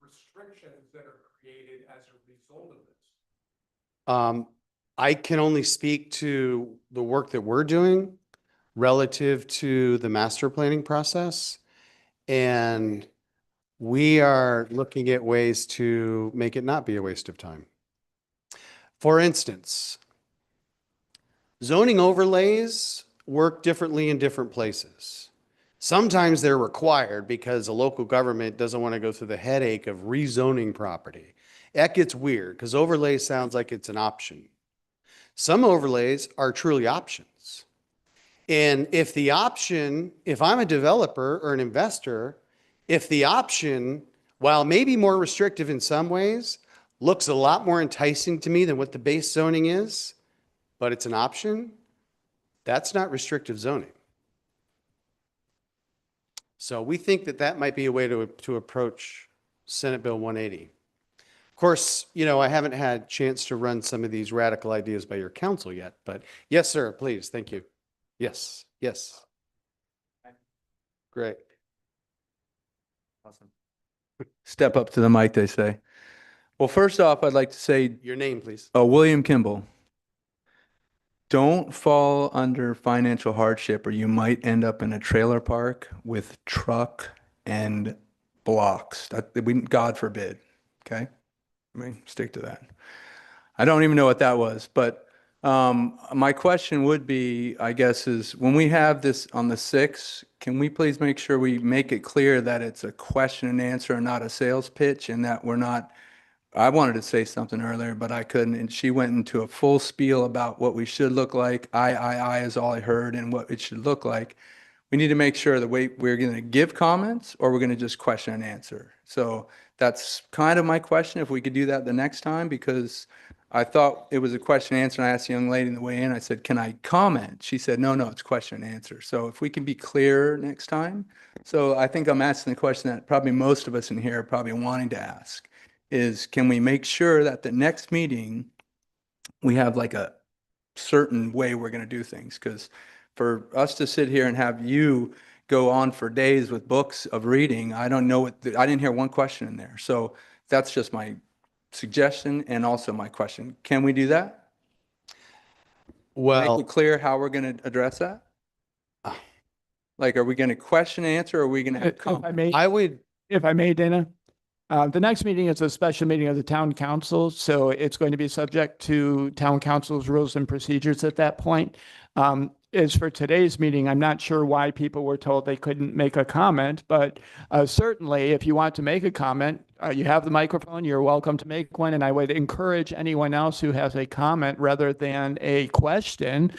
restrictions that are created as a result of this. I can only speak to the work that we're doing relative to the master planning process. And we are looking at ways to make it not be a waste of time. For instance, zoning overlays work differently in different places. Sometimes they're required because a local government doesn't want to go through the headache of rezoning property. That gets weird because overlay sounds like it's an option. Some overlays are truly options. And if I'm a developer or an investor, if the option, while maybe more restrictive in some ways, looks a lot more enticing to me than what the base zoning is, but it's an option, that's not restrictive zoning. So we think that that might be a way to approach Senate Bill 180. Of course, I haven't had a chance to run some of these radical ideas by your council yet, but yes, sir, please. Thank you. Yes, yes. Great. Awesome. Step up to the mic, they say. Well, first off, I'd like to say, Your name, please. William Kimball. Don't fall under financial hardship or you might end up in a trailer park with truck and blocks. God forbid, okay? Stick to that. I don't even know what that was, but my question would be, I guess, is when we have this on the 6th, can we please make sure we make it clear that it's a question and answer and not a sales pitch, and that we're not, I wanted to say something earlier, but I couldn't, and she went into a full spiel about what we should look like. I is all I heard and what it should look like. We need to make sure that we're going to give comments or we're going to just question and answer. So that's kind of my question, if we could do that the next time, because I thought it was a question and answer. And I asked the young lady in the way in, I said, can I comment? She said, no, it's question and answer. So if we can be clear next time. So I think I'm asking the question that probably most of us in here are probably wanting to ask is, can we make sure that the next meeting, we have like a certain way we're going to do things? Because for us to sit here and have you go on for days with books of reading, I don't know I didn't hear one question in there. So that's just my suggestion and also my question. Can we do that? Well, make it clear how we're going to address that? Like, are we going to question and answer, or are we going to have comment? If I may, Dana, the next meeting is a special meeting of the town council, so it's going to be subject to town council's rules and procedures at that point. is for today's meeting. I'm not sure why people were told they couldn't make a comment, but certainly if you want to make a comment, you have the microphone, you're welcome to make one. And I would encourage anyone else who has a comment rather than a question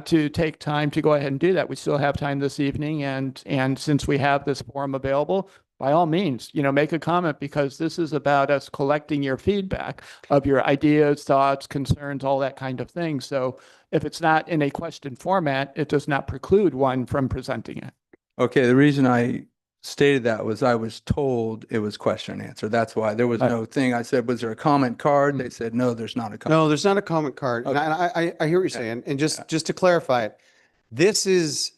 to take time to go ahead and do that. We still have time this evening. And since we have this forum available, by all means, make a comment, because this is about us collecting your feedback of your ideas, thoughts, concerns, all that kind of thing. So if it's not in a question format, it does not preclude one from presenting it. Okay, the reason I stated that was I was told it was question and answer. That's why there was no thing. I said, was there a comment card? They said, no, there's not a comment. No, there's not a comment card. And I hear what you're saying. And just to clarify it, this is,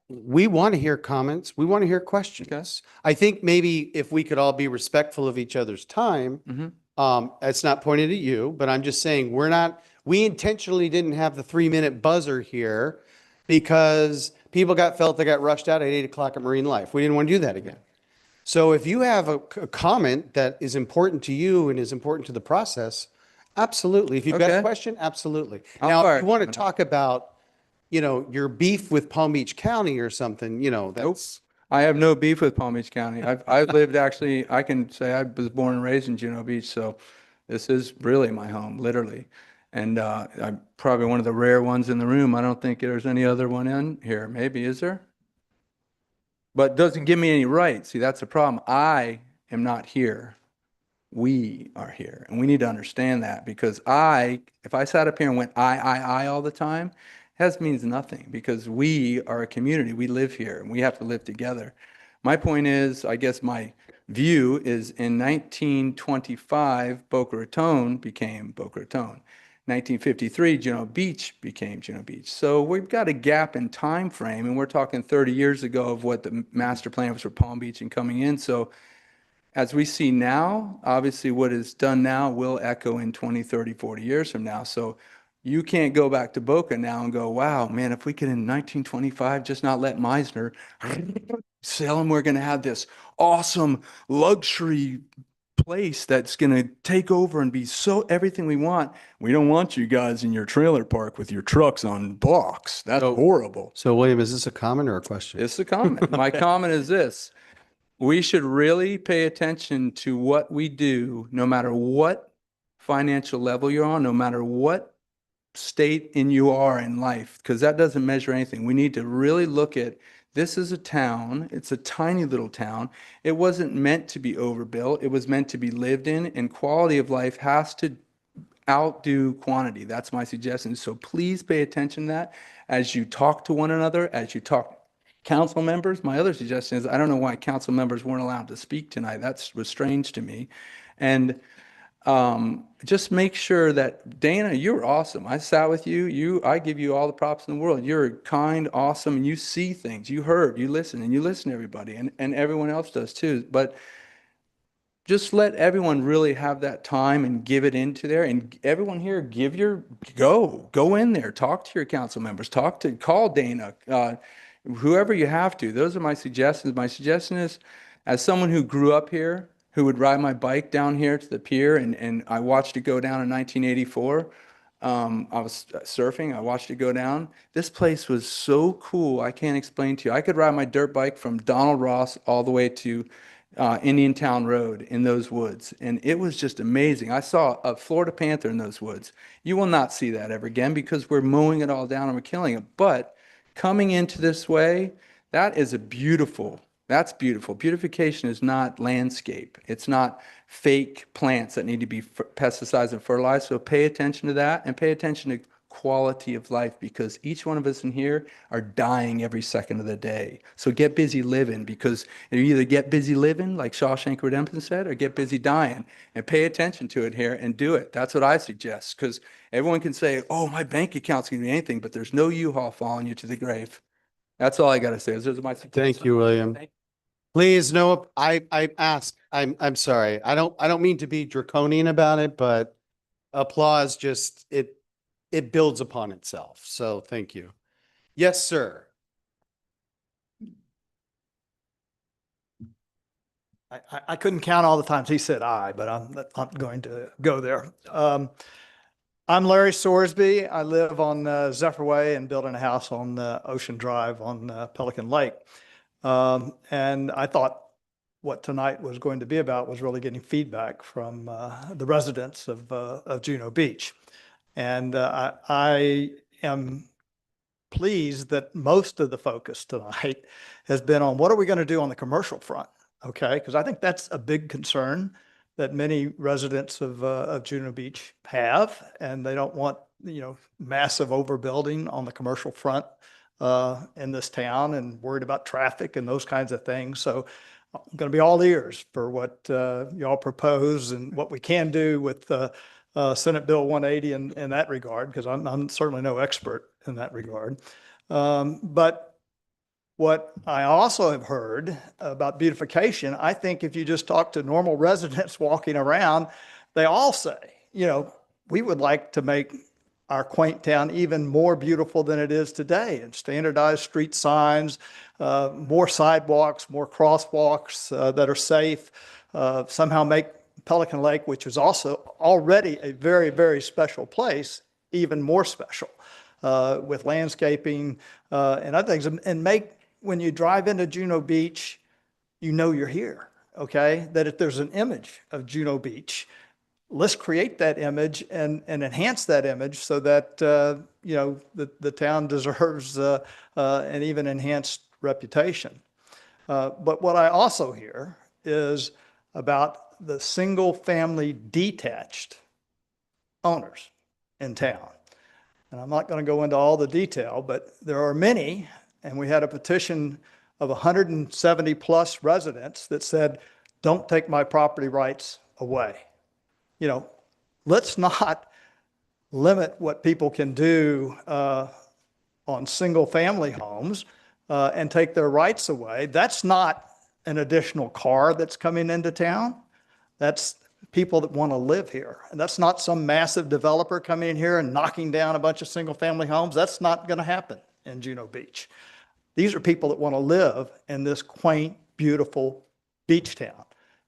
we want to hear comments. We want to hear questions. I think maybe if we could all be respectful of each other's time, it's not pointed at you, but I'm just saying we intentionally didn't have the 3-minute buzzer here because people felt they got rushed out at 8 o'clock at Marine Life. We didn't want to do that again. So if you have a comment that is important to you and is important to the process, absolutely. If you've got a question, absolutely. Now, if you want to talk about, your beef with Palm Beach County or something, that's. I have no beef with Palm Beach County. I've lived I can say I was born and raised in Juno Beach, so this is really my home, literally. And I'm probably one of the rare ones in the room. I don't think there's any other one in here. Maybe, is there? But it doesn't give me any rights. See, that's the problem. I am not here. We are here. And we need to understand that, because if I sat up here and went I all the time, that means nothing, because we are a community. We live here and we have to live together. My point is, I guess my view is, in 1925, Boca Raton became Boca Raton. 1953, Juno Beach became Juno Beach. So we've got a gap in time frame, and we're talking 30 years ago of what the master plan was for Palm Beach and coming in. So as we see now, obviously what is done now will echo in 20, 30, 40 years from now. So you can't go back to Boca now and go, wow, man, if we could in 1925 just not let Meisner sell, and we're going to have this awesome luxury place that's going to take over and be so everything we want. We don't want you guys in your trailer park with your trucks on blocks. That's horrible. So William, is this a comment or a question? It's a comment. My comment is this. We should really pay attention to what we do, no matter what financial level you're on, no matter what state you are in life, because that doesn't measure anything. We need to really look at, this is a town. It's a tiny little town. It wasn't meant to be overbuilt. It was meant to be lived in, and quality of life has to outdo quantity. That's my suggestion. So please pay attention to that as you talk to one another, as you talk council members. My other suggestion is, I don't know why council members weren't allowed to speak tonight. That was strange to me. And just make sure that, Dana, you're awesome. I sat with you. I give you all the props in the world. You're kind, awesome, and you see things. You heard, you listen, and you listen to everybody, and everyone else does too. But just let everyone really have that time and give it into there. And everyone here, go in there, talk to your council members, call Dana, whoever you have to. Those are my suggestions. My suggestion is, as someone who grew up here, who would ride my bike down here to the pier, and I watched it go down in 1984. I was surfing. I watched it go down. This place was so cool. I can't explain to you. I could ride my dirt bike from Donald Ross all the way to Indiantown Road in those woods. And it was just amazing. I saw a Florida panther in those woods. You will not see that ever again, because we're mowing it all down and we're killing it. But coming into this way, that's beautiful. Beautification is not landscape. It's not fake plants that need to be pesticides and fertilized. So pay attention to that, and pay attention to quality of life, because each one of us in here are dying every second of the day. So get busy living, because you either get busy living, like Shawshank Redemption said, or get busy dying. And pay attention to it here and do it. That's what I suggest, because everyone can say, oh, my bank account's going to be anything, but there's no U-Haul following you to the grave. That's all I got to say. Those are my suggestions. Thank you, William. Please, no, I asked, I'm sorry. I don't mean to be draconian about it, but applause just, it builds upon itself. So thank you. Yes, sir. I couldn't count all the times he said I, but I'm not going to go there. I'm Larry Sorsby. I live on Zephyr Way and building a house on Ocean Drive on Pelican Lake. And I thought what tonight was going to be about was really getting feedback from the residents of Juno Beach. And I am pleased that most of the focus tonight has been on what are we going to do on the commercial front, okay? Because I think that's a big concern that many residents of Juno Beach have, and they don't want, massive overbuilding on the commercial front in this town, and worried about traffic and those kinds of things. So I'm going to be all ears for what y'all propose and what we can do with Senate Bill 180 in that regard, because I'm certainly no expert in that regard. But what I also have heard about beautification, I think if you just talk to normal residents walking around, they all say, we would like to make our quaint town even more beautiful than it is today, and standardized street signs, more sidewalks, more crosswalks that are safe, somehow make Pelican Lake, which is also already a very, very special place, even more special with landscaping and other things, and make, when you drive into Juno Beach, you're here, okay? That if there's an image of Juno Beach, let's create that image and enhance that image so that, the town deserves an even enhanced reputation. But what I also hear is about the single-family detached owners in town. And I'm not going to go into all the detail, but there are many, and we had a petition of 170 plus residents that said, don't take my property rights away. Let's not limit what people can do on single family homes and take their rights away. That's not an additional car that's coming into town. That's people that want to live here. And that's not some massive developer coming in here and knocking down a bunch of single family homes. That's not going to happen in Juno Beach. These are people that want to live in this quaint, beautiful beach town.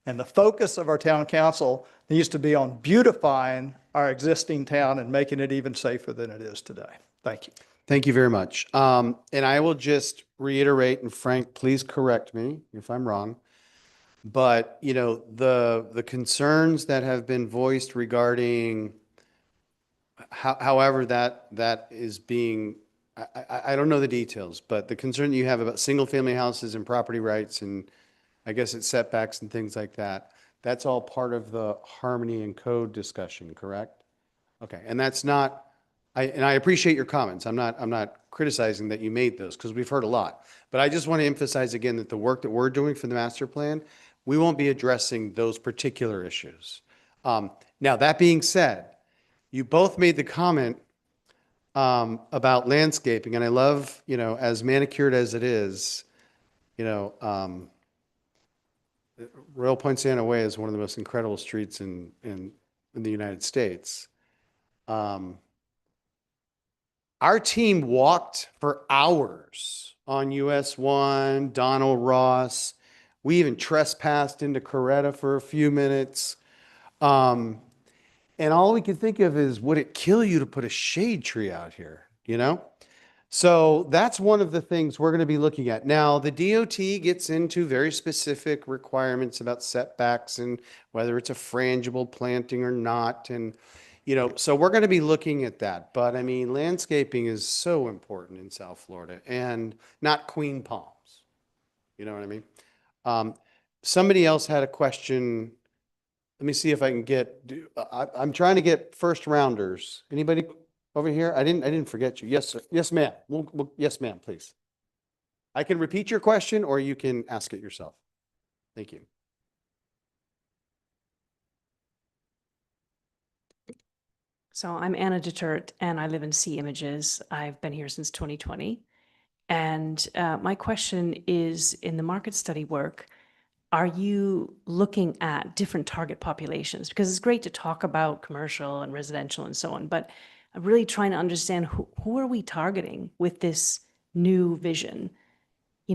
And the focus of our town council needs to be on beautifying our existing town and making it even safer than it is today. Thank you. Thank you very much. And I will just reiterate, and Frank, please correct me if I'm wrong. But, the concerns that have been voiced regarding however that is being, I don't know the details, but the concern you have about single family houses and property rights, and I guess it's setbacks and things like that, that's all part of the harmony and code discussion, correct? Okay, and that's not, I appreciate your comments. I'm not criticizing that you made those, because we've heard a lot. But I just want to emphasize again that the work that we're doing for the master plan, we won't be addressing those particular issues. Now, that being said, you both made the comment about landscaping, and I love, as manicured as it is, Royal Point Santa Way is one of the most incredible streets in the United States. Our team walked for hours on US 1, Donald Ross. We even trespassed into Coretta for a few minutes. And all we could think of is, would it kill you to put a shade tree out here, So that's one of the things we're going to be looking at. Now, the DOT gets into very specific requirements about setbacks and whether it's a frangible planting or not. And, so we're going to be looking at that. But I mean, landscaping is so important in South Florida, and not Queen Palms. You know what I mean? Somebody else had a question. Let me see if I can I'm trying to get first rounders. Anybody over here? I didn't forget you. Yes, sir. Yes, ma'am. Yes, ma'am, please. I can repeat your question or you can ask it yourself. Thank you. So I'm Anna Detert and I live in Sea Images. I've been here since 2020. And my question is, in the market study work, are you looking at different target populations? Because it's great to talk about commercial and residential and so on, but I'm really trying to understand who are we targeting with this new vision?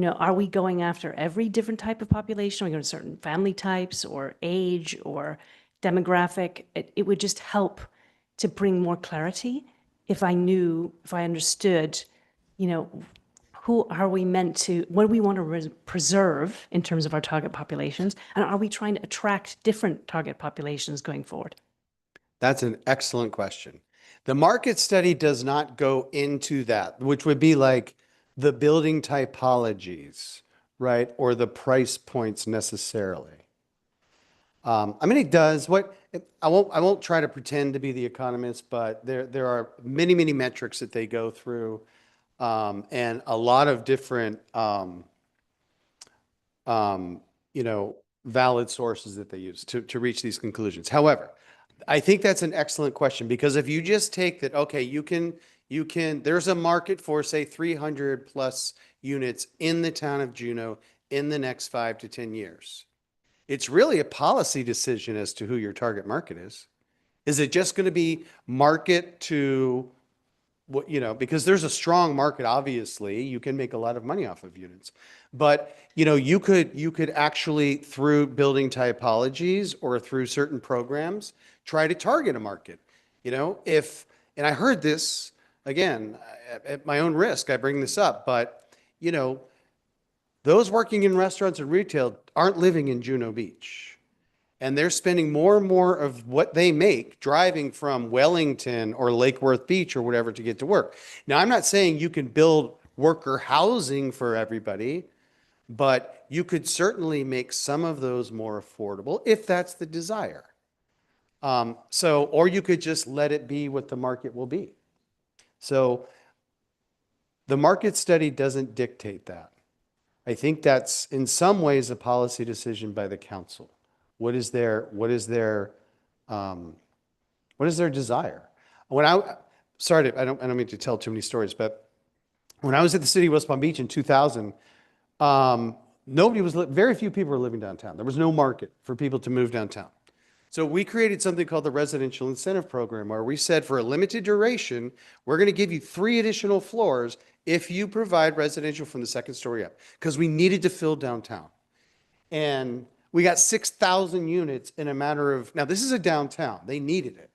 Are we going after every different type of population? Are we going to certain family types or age or demographic? It would just help to bring more clarity if I understood, you know, who are we meant to, what do we want to preserve in terms of our target populations? And are we trying to attract different target populations going forward? That's an excellent question. The market study does not go into that, which would be like the building typologies, right? Or the price points necessarily. I mean, it does. I won't try to pretend to be the economist, but there are many, many metrics that they go through, and a lot of different, you know, valid sources that they use to reach these conclusions. However, I think that's an excellent question, because if you just take that, okay, there's a market for, say, 300 plus units in the town of Juneau in the next 5 to 10 years. It's really a policy decision as to who your target market is. Is it just going to be market to what, you know, because there's a strong market, obviously, you can make a lot of money off of units. But, you know, you could actually, through building typologies or through certain programs, try to target a market. You know, and I heard this, again, at my own risk, I bring this up, but, you know, those working in restaurants and retail aren't living in Juneau Beach. And they're spending more and more of what they make driving from Wellington or Lake Worth Beach or whatever to get to work. Now, I'm not saying you can build worker housing for everybody, but you could certainly make some of those more affordable if that's the desire. Or you could just let it be what the market will be. So the market study doesn't dictate that. I think that's in some ways a policy decision by the council. What is their desire? Sorry, I don't mean to tell too many stories, but when I was at the city of West Palm Beach in 2000, very few people were living downtown. There was no market for people to move downtown. So we created something called the Residential Incentive Program, where we said for a limited duration, we're going to give you 3 additional floors if you provide residential from the 2nd story up, because we needed to fill downtown. And we got 6,000 units in a matter of, now this is a downtown, they needed it.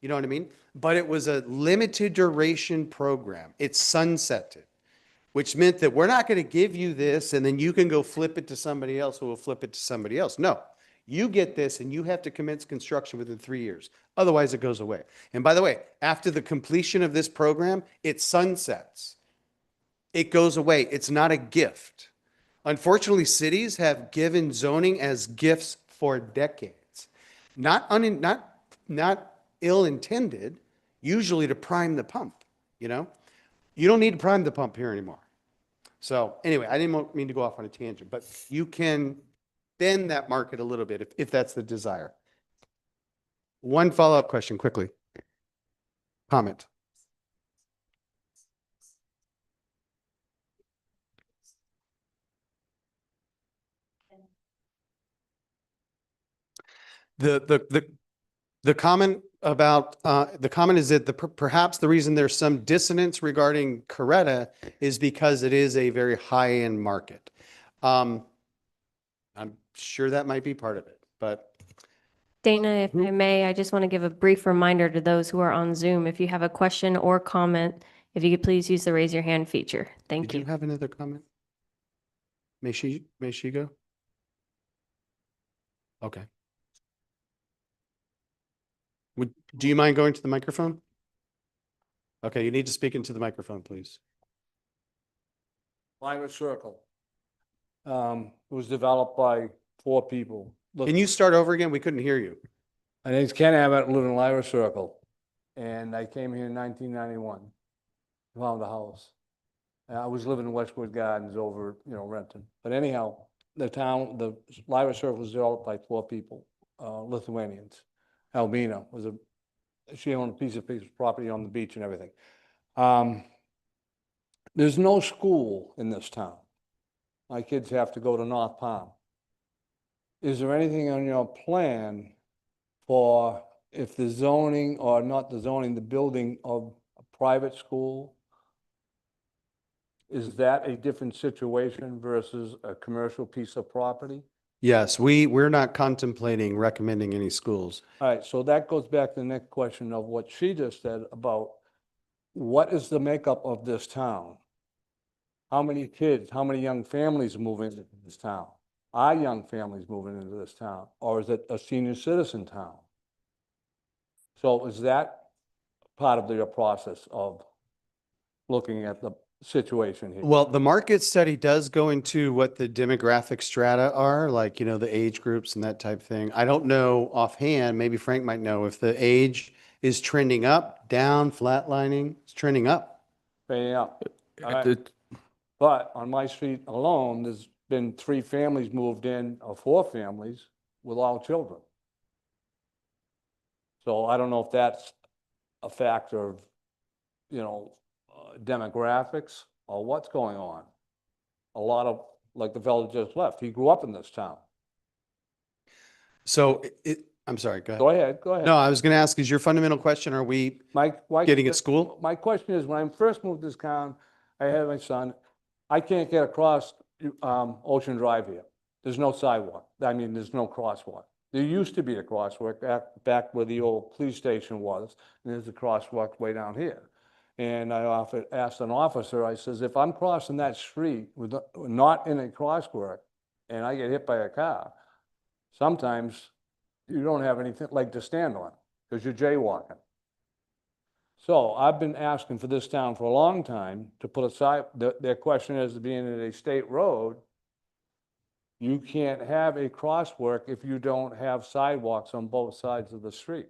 You know what I mean? But it was a limited duration program. It's sunsetted, which meant that we're not going to give you this and then you can go flip it to somebody else who will flip it to somebody else. No, you get this and you have to commence construction within 3 years. Otherwise it goes away. And by the way, after the completion of this program, it sunsets. It goes away. It's not a gift. Unfortunately, cities have given zoning as gifts for decades. Not ill-intended, usually to prime the pump, you know? You don't need to prime the pump here anymore. So anyway, I didn't mean to go off on a tangent, but you can bend that market a little bit if that's the desire. One follow-up question quickly. Comment. The comment about the comment is that perhaps the reason there's some dissonance regarding Coretta is because it is a very high-end market. I'm sure that might be part of it, but Dana, if I may, I just want to give a brief reminder to those who are on Zoom. If you have a question or comment, if you could please use the raise your hand feature. Thank did you. you have another comment? May she go? Okay. Do you mind going to the microphone? Okay, you need to speak into the microphone, please. Lyra Circle. It was developed by 4 people. Can you start over again? We couldn't hear you. My name's Ken Abbott, I live in Lyra Circle. And I came here in 1991, found a house. I was living in Westwood Gardens over, Renton. But anyhow, the Lyra Circle was developed by 4 people, Lithuanians. Albina she owned a piece of property on the beach and everything. There's no school in this town. My kids have to go to North Palm. Is there anything on your plan for if the zoning or not the zoning, the building of a private school? Is that a different situation versus a commercial piece of property? Yes, we're not contemplating recommending any schools. All right, so that goes back to the next question of what she just said about what is the makeup of this town? How many kids, how many young families move into this town? Are young families moving into this town, or is it a senior citizen town? So is that part of your process of looking at the situation here? Well, the market study does go into what the demographic strata are, like, you know, the age groups and that type of thing. I don't know offhand, maybe Frank might know if the age is trending up, down, flatlining, it's trending up. Paying up. All right. It- But on my street alone, there's been 3 families moved in, or 4 families with all children. So I don't know if that's a factor of, you know, demographics or what's going on. A lot of, like the fellow just left, he grew up in this town. So I'm sorry, go ahead. Go ahead, go ahead. No, I was going to ask, is your fundamental question, are we getting at school? My question is, when I first moved to this town, I had my son, I can't get across Ocean Drive here. There's no sidewalk. I mean, there's no crosswalk. There used to be a crosswalk back where the old police station was, and there's a crosswalk way down here. And I asked an officer, I says, if I'm crossing that street with not in a crosswalk and I get hit by a car, sometimes you don't have anything like to stand on because you're jaywalking. So I've been asking for this town for a long time to put aside, their question is, being a state road, you can't have a crosswalk if you don't have sidewalks on both sides of the street.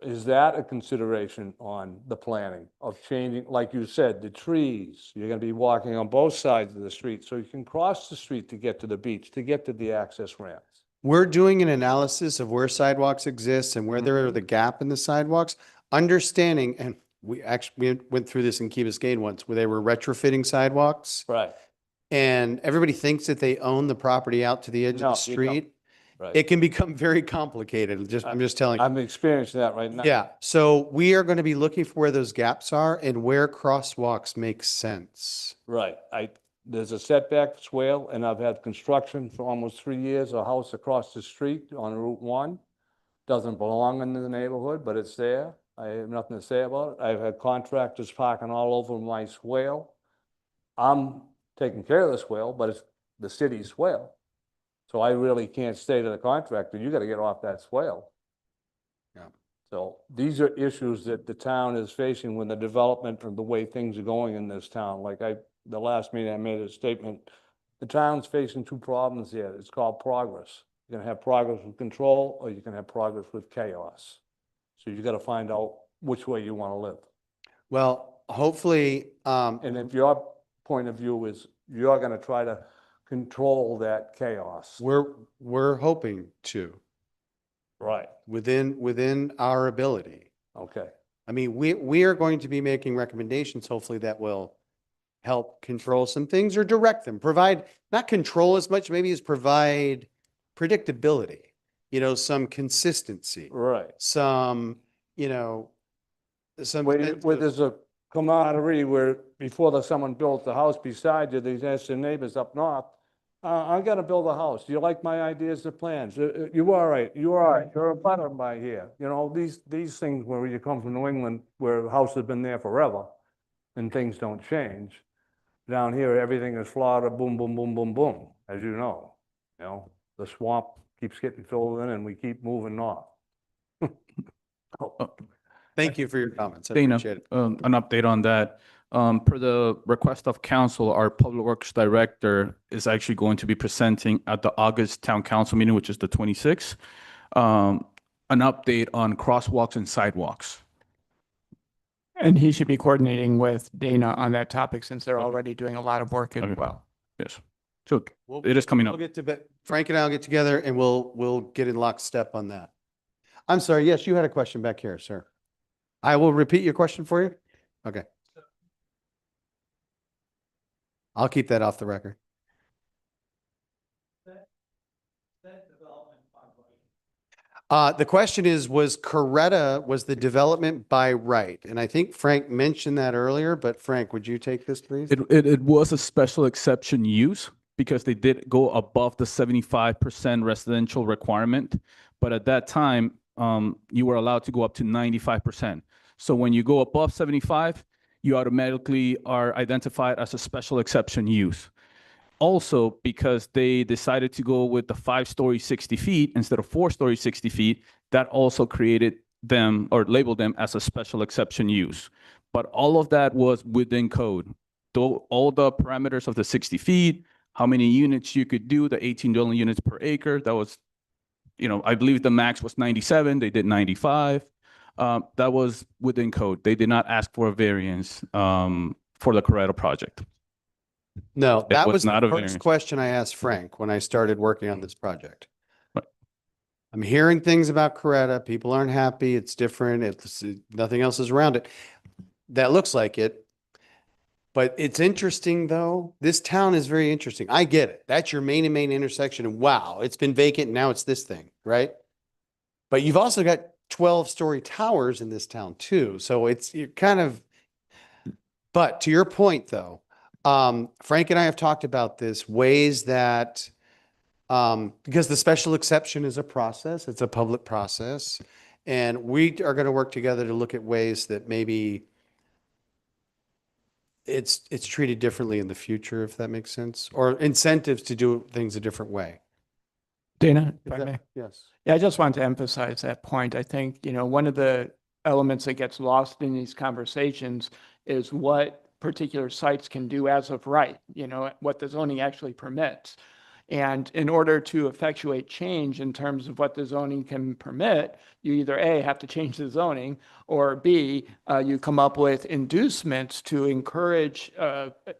Is that a consideration on the planning of changing, like you said, the trees? You're gonna be walking on both sides of the street, so you can cross the street to get to the beach, to get to the access ramps. We're doing an analysis of where sidewalks exist and where there are the gap in the sidewalks, understanding, and we went through this in Key Biscayne once, where they were retrofitting sidewalks. Right. And everybody thinks that they own the property out to the edge No, of the you don't. street. Right. It can become very complicated. I'm just telling you. I'm experiencing that right now. Yeah, so we are going to be looking for where those gaps are and where crosswalks make sense. Right. There's a setback swale, and I've had construction for almost 3 years, a house across the street on Route 1. Doesn't belong in the neighborhood, but it's there. I have nothing to say about it. I've had contractors parking all over my swale. I'm taking care of the swale, but it's the city's swale. So I really can't say to the contractor, you gotta get off that swale. Yeah. So these are issues that the town is facing with the development of the way things are going in this town. Like the last meeting I made a statement, the town's facing 2 problems here. It's called progress. You're gonna have progress with control, or you can have progress with chaos. So you gotta find out which way you wanna live. Well, hopefully, And if your point of view is you're gonna try to control that chaos. we're hoping to, Right. within our ability. Okay. I mean, we are going to be making recommendations, hopefully that will help control some things or direct them, provide, not control as much, maybe as provide predictability, you know, some consistency, Right. some, you know, some. Where there's a camaraderie where before someone built the house beside you, they asked their neighbors up north, I'm gonna build a house. Do you like my ideas or plans? You all right? You all right? You're a butter by here. You know, these things where you come from New England, where the house has been there forever and things don't change. Down here, everything is Florida, boom, boom, boom, boom, boom, as you know. You know, the swamp keeps getting filled in and we keep moving north. Thank you for your comments. I Dana, appreciate it. an update on that. Per the request of council, our Public Works Director is actually going to be presenting at the August Town Council meeting, which is the 26th, an update on crosswalks and sidewalks. And he should be coordinating with Dana on that topic since they're already doing a lot of work as Okay. well. Yes. So it is coming up. We'll get to, Frank and I'll get together and we'll get in lockstep on that. I'm sorry. Yes, you had a question back here, sir. I will repeat your question for you. Okay. I'll keep that off the record. The question is, was the development by right? And I think Frank mentioned that earlier, but Frank, would you take this, please? It was a special exception use because they did go above the 75% residential requirement. But at that time, you were allowed to go up to 95%. So when you go above 75, you automatically are identified as a special exception use. Also, because they decided to go with the 5-story 60 feet instead of 4-story 60 feet, that also created them or labeled them as a special exception use. But all of that was within code. Though all the parameters of the 60 feet, how many units you could do, the 18 dwelling units per acre, that was, I believe the max was 97, they did 95. That was within code. They did not ask for a variance for the Corretto project. No, that was was not the a first variance. question I asked Frank when I started working on this project. Right. I'm hearing things about Coretta. People aren't happy. It's different. Nothing else is around it. That looks like it. But it's interesting though. This town is very interesting. I get it. That's your main and main intersection. And wow, it's been vacant. And now it's this thing, right? But you've also got 12-story towers in this town too. So you're kind of, but to your point though, Frank and I have talked about this, ways that, because the special exception is a process, it's a public process, and we are going to work together to look at ways that maybe it's treated differently in the future, if that makes sense, or incentives to do things a different way. Dana, Is if I that- may. Yes. Yeah, I just want to emphasize that point. I think, one of the elements that gets lost in these conversations is what particular sites can do as of right, what the zoning actually permits. And in order to effectuate change in terms of what the zoning can permit, you either A, have to change the zoning, or B, you come up with inducements to encourage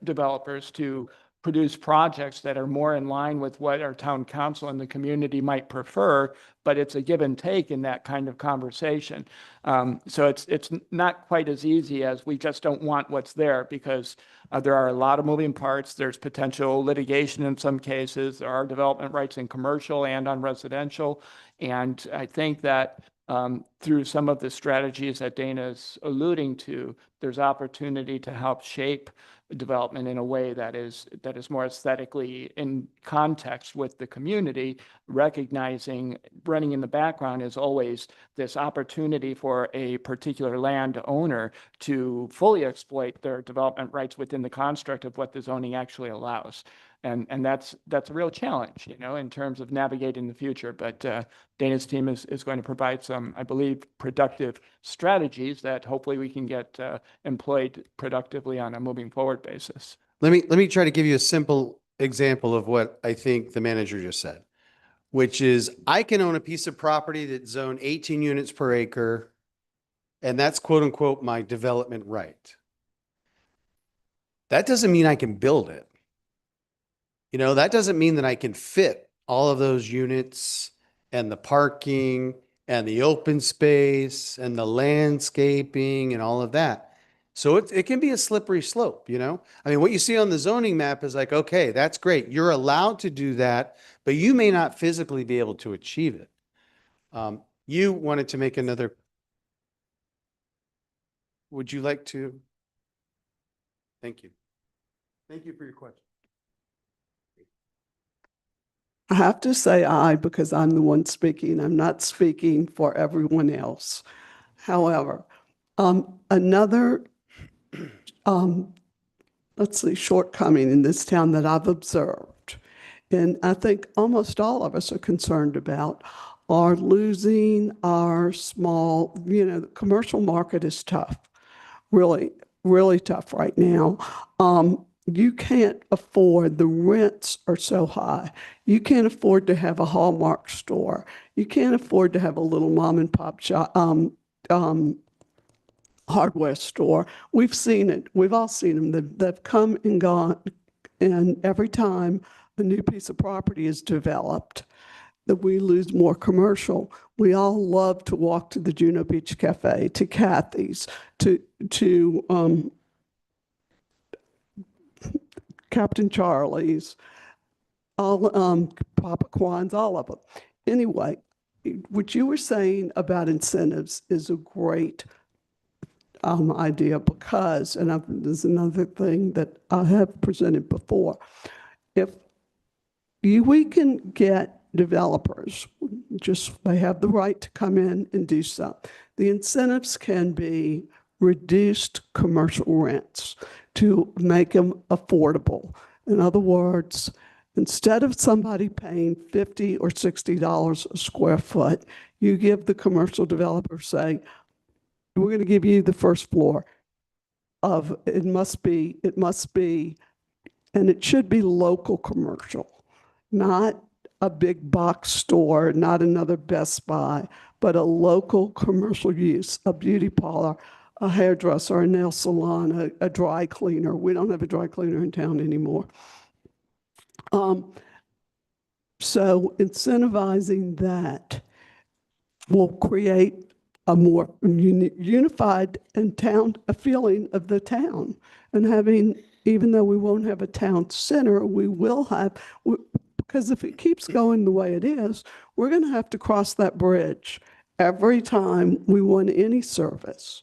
developers to produce projects that are more in line with what our town council and the community might prefer, but it's a give and take in that kind of conversation. So it's not quite as easy as we just don't want what's there, because there are a lot of moving parts. There's potential litigation in some cases. There are development rights in commercial and on residential. And I think that through some of the strategies that Dana's alluding to, there's opportunity to help shape development in a way that is more aesthetically in context with the community, recognizing running in the background is always this opportunity for a particular landowner to fully exploit their development rights within the construct of what the zoning actually allows. And that's a real challenge, in terms of navigating the future. But Dana's team is going to provide some, I believe, productive strategies that hopefully we can get employed productively on a moving forward basis. Let me try to give you a simple example of what I think the manager just said, which is I can own a piece of property that's zoned 18 units per acre, and that's quote unquote my development right. That doesn't mean I can build it. That doesn't mean that I can fit all of those units and the parking and the open space and the landscaping and all of that. So it can be a slippery slope, I mean, what you see on the zoning map is like, okay, that's great. You're allowed to do that, but you may not physically be able to achieve it. You wanted to make another. Would you like to? Thank you. Thank you for your question. I have to say aye because I'm the one speaking. I'm not speaking for everyone else. However, another, shortcoming in this town that I've observed, and I think almost all of us are concerned about, are losing our small, the commercial market is tough, really, really tough right now. You can't afford, the rents are so high. You can't afford to have a Hallmark store. You can't afford to have a little mom and pop shop, hardware store. We've seen it. We've all seen them. They've come and gone. And every time a new piece of property is developed, that we lose more commercial. We all love to walk to the Juno Beach Cafe, to Kathy's, to Captain Charlie's, all Papa Quan's, all of them. Anyway, what you were saying about incentives is a great idea because, and there's another thing that I have presented before. If we can get developers, just, they have the right to come in and do so. The incentives can be reduced commercial rents to make them affordable. In other words, instead of somebody paying $50 or $60 a square foot, you give the commercial developer, say, we're going to give you the first floor of, it must be, and it should be local commercial, not a big box store, not another Best Buy, but a local commercial use, a beauty parlor, a hairdresser, a nail salon, a dry cleaner. We don't have a dry cleaner in town anymore. So incentivizing that will create a more unified and a feeling of the town. And having, even though we won't have a town center, we will have, because if it keeps going the way it is, we're going to have to cross that bridge every time we want any service.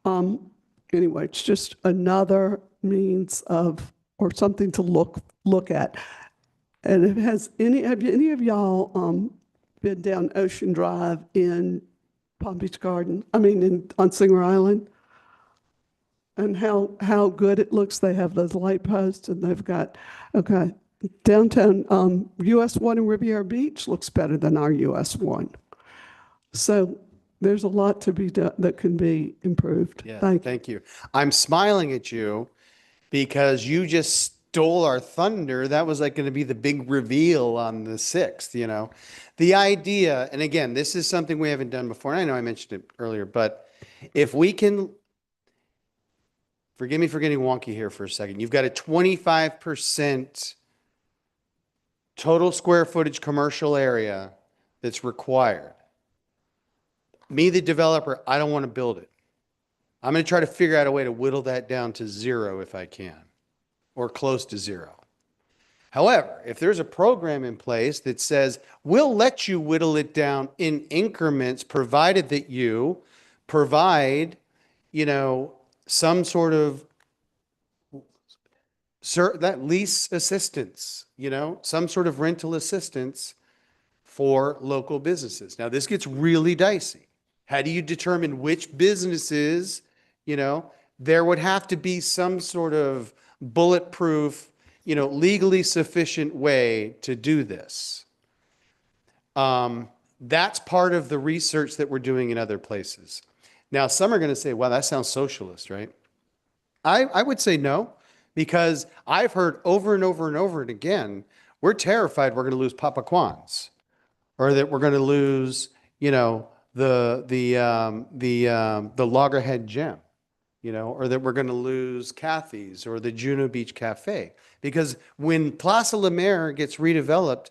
Anyway, it's just another means of, or something to look at. And it has have any of y'all been down Ocean Drive in Palm Beach Garden? I mean, on Singer Island? And how good it looks. They have those light posts, and they've got, okay, downtown US 1 in Riviera Beach looks better than our US 1. So there's a lot to be done that can be improved. Yeah, Thank you. I'm smiling at you because you just stole our thunder. That was like going to be the big reveal on the 6th, you know. The idea, and again, this is something we haven't done before, and I know I mentioned it earlier, but if we can, forgive me for getting wonky here for a second. You've got a 25% total square footage commercial area that's required. Me, the developer, I don't want to build it. I'm going to try to figure out a way to whittle that down to 0 if I can, or close to 0. However, if there's a program in place that says, we'll let you whittle it down in increments, provided that you provide, you know, some sort of that lease assistance, you know, some sort of rental assistance for local businesses. Now, this gets really dicey. How do you determine which businesses, you know, there would have to be some sort of bulletproof, you know, legally sufficient way to do this. That's part of the research that we're doing in other places. Now, some are going to say, well, that sounds socialist, right? I would say no, because I've heard over and over and over and again, we're terrified we're going to lose Papa Kwan's, or that we're going to lose, you know, the Loggerhead Gym, you know, or that we're going to lose Kathy's or the Juno Beach Cafe. Because when Plaza La Mer gets redeveloped,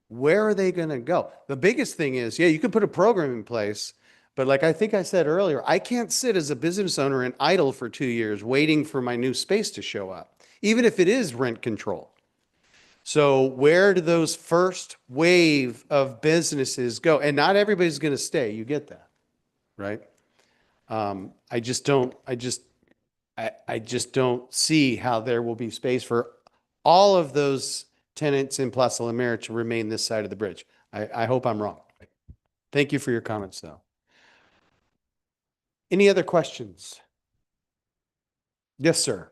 where are they going to go? The biggest thing is, yeah, you can put a program in place, but like I think I said earlier, I can't sit as a business owner and idle for 2 years waiting for my new space to show up, even if it is rent controlled. So where do those first wave of businesses go? And not everybody's going to stay. You get that, right? I just don't see how there will be space for all of those tenants in Plaza La Mer to remain this side of the bridge. I hope I'm wrong. Thank you for your comments, though. Any other questions? Yes, sir.